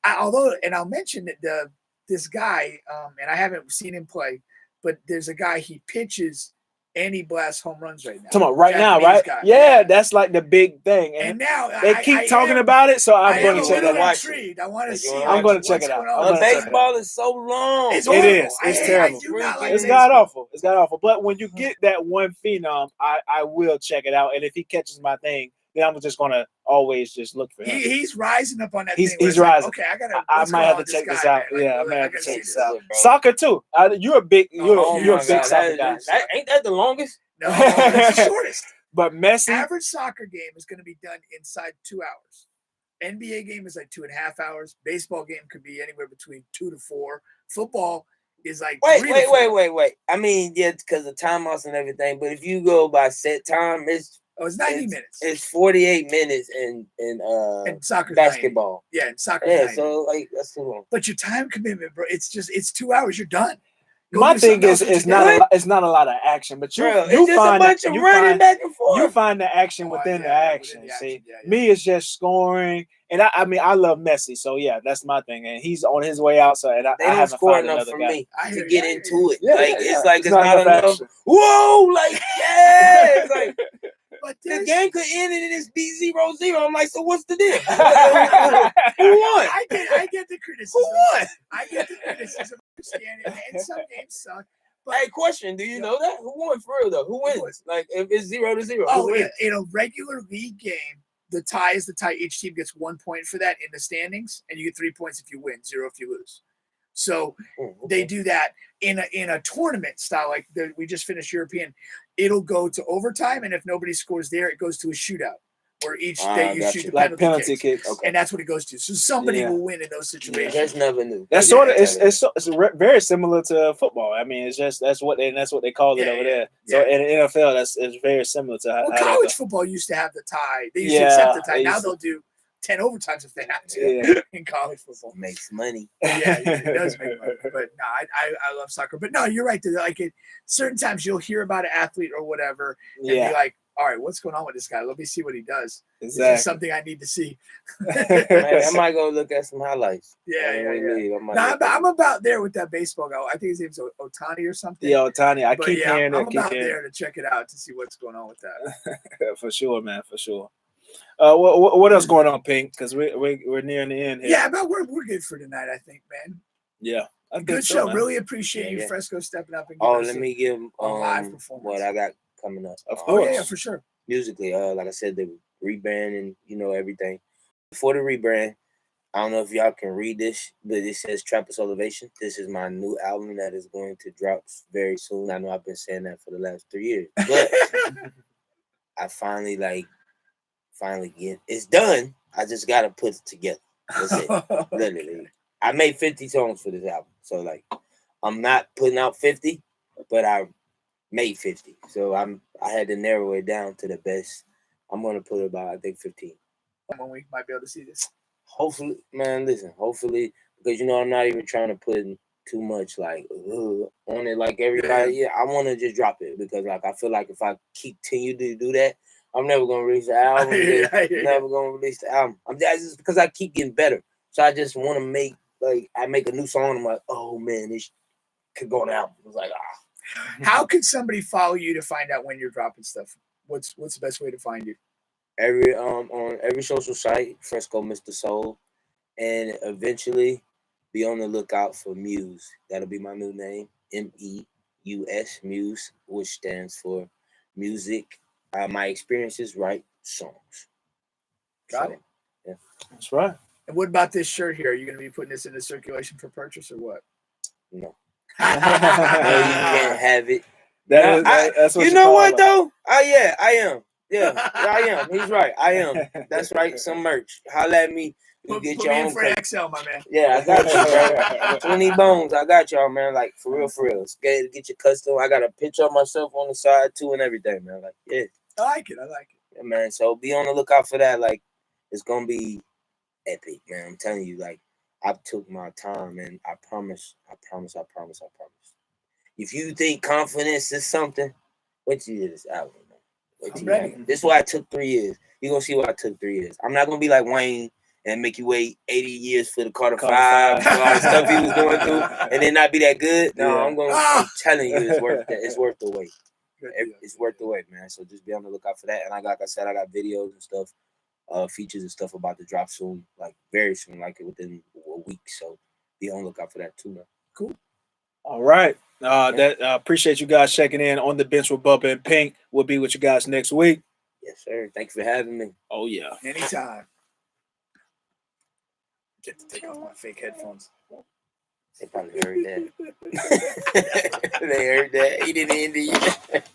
I'll mention that this guy, and I haven't seen him play, but there's a guy he pitches and he blasts home runs right now. Come on, right now, right? Yeah, that's like the big thing. And now they keep talking about it, so I'm going to check it out. Intrigued. I want to see. I'm going to check it out. Baseball is so long. It is. It's terrible. It's god awful. It's god awful. But when you get that one phenom, I will check it out. And if he catches my thing, then I'm just gonna always just look for him. He's rising up on that. He's rising. Okay, I might have to check this out. Yeah, I might have to check this out. Soccer too. You're a big soccer guy. Ain't that the longest? No, that's the shortest. But Messi. Average soccer game is going to be done inside 2 hours. NBA game is like 2.5 hours. Baseball game could be anywhere between 2 to 4. Football is like wait. I mean, yeah, because of timeouts and everything. But if you go by set time, it's 90 minutes. It's 48 minutes in soccer basketball. 90. Yeah, in soccer. Yeah, so like that's too long. But your time commitment, bro, it's 2 hours. You're done. My thing is, it's not a lot of action, but you find a bunch of running back and forth. You find the action within the action. Me, it's just scoring, and I mean, I love Messi, so yeah, that's my thing, and he's on his way out. So, and I haven't score found enough for guy. me to get into it. Yeah, like it's not enough. Action. Whoa, like it's like. But the game could end and it's be 0-0. I'm like, so what's the deal? Who won? I get the criticism. Who won? I get the criticism. And some games suck. But, hey, question: do you know that? Who won for real though? Who wins? Like if it's 0-0. Oh, in a regular league game, the tie is the tie. Each team gets 1 point for that in the standings, and you get 3 points if you win, 0 if you lose. So they do that in a tournament style, like we just finished European. It'll go to overtime, and if nobody scores there, it goes to a shootout where each day you shoot the penalty kicks. Okay. And that's what it goes to. So somebody will win in those situations. That's never new. That's sort of it's very similar to football. I mean, it's just that's what they call it over there. So in the NFL, it's very similar to how college football used to have the tie. They used to accept the tie. Now they'll do 10 overtimes if they have to in college football. Makes money. Yeah, it does make money. But no, I love soccer. But no, you're right. Like certain times you'll hear about an athlete or whatever and be like, all right, what's going on with this guy? Let me see what he does. Exactly. Is this something I need to see? I might go look at some highlights. I'm about there with that baseball guy. I think his name's Otani or something. Yeah, Otani. I keep hearing it. I'm about there to check it out to see what's going on with that. For sure, man. For sure. What else going on, Pink? Because we're nearing the end here. Yeah, but we're good for tonight, I think, man. Yeah. Good show. Man. Really appreciate you, Fresco, stepping up and giving us let me give a live performance. What I got coming up. Of course. Yeah, for sure. Musically, like I said, the rebrand and everything. Before the rebrand, I don't know if y'all can read this, but it says Trappers Elevation. This is my new album that is going to drop very soon. I know I've been saying that for the last 3 years, but I finally get it's done. I just gotta put it together. That's it. Literally. I made 50 songs for this album. So like I'm not putting out 50, but I made 50. So I had to narrow it down to the best. I'm gonna put about I think 15. When we might be able to see this. Hopefully, man, listen, hopefully, because I'm not even trying to put too much like on it like everybody. Yeah, I wanna just drop it because like I feel like if I continue to do that, I'm never gonna release the album. Never gonna release the album. Just because I keep getting better. So I just want to make I make a new song. I'm like, oh man, this could go on the album. It's like How could somebody follow you to find out when you're dropping stuff? What's the best way to find you? On every social site, Fresco Mr. Soul, and eventually be on the lookout for Muse. That'll be my new name, MEUS, Muse, which stands for music. My experiences, write songs. Got it. Yeah, that's right. And what about this shirt here? Are you going to be putting this into circulation for purchase or what? No. No, you can't have it. That's what you know what though? Yeah, I am. Yeah, I am. He's right. I am. That's right. Some merch. Holla at me. You get put your me own in for XL, my man. Yeah, I got you, bro. 20 bones. I got y'all, man. Like for real, for real. Scared to get your custom. I got a picture of myself on the side too and everything, man. Like, yeah. I like it. Yeah, man. So be on the lookout for that. Like, it's gonna be epic, man. I'm telling you, like, I took my time and I promise. If you think confidence is something, wait till you hear this album, man. I'm ready. This is why it took 3 years. You're gonna see why it took 3 years. I'm not gonna be like Wayne and make you wait 80 years for the Carter 5, all the stuff he was going through, and then not be that good. No, I'm telling you, it's worth that. It's worth the wait. It's worth the wait, man. So just be on the lookout for that. And like I said, I got videos and stuff, features and stuff about to drop soon, like very soon, like within a week. So be on the lookout for that too, man. Cool. All right. Appreciate you guys checking in on the bench with Bubba and Pink. We'll be with you guys next week. Yes, sir. Thanks for having me. Oh yeah. Anytime. Get to take off my fake headphones. They probably heard that. They heard that. He didn't end it yet.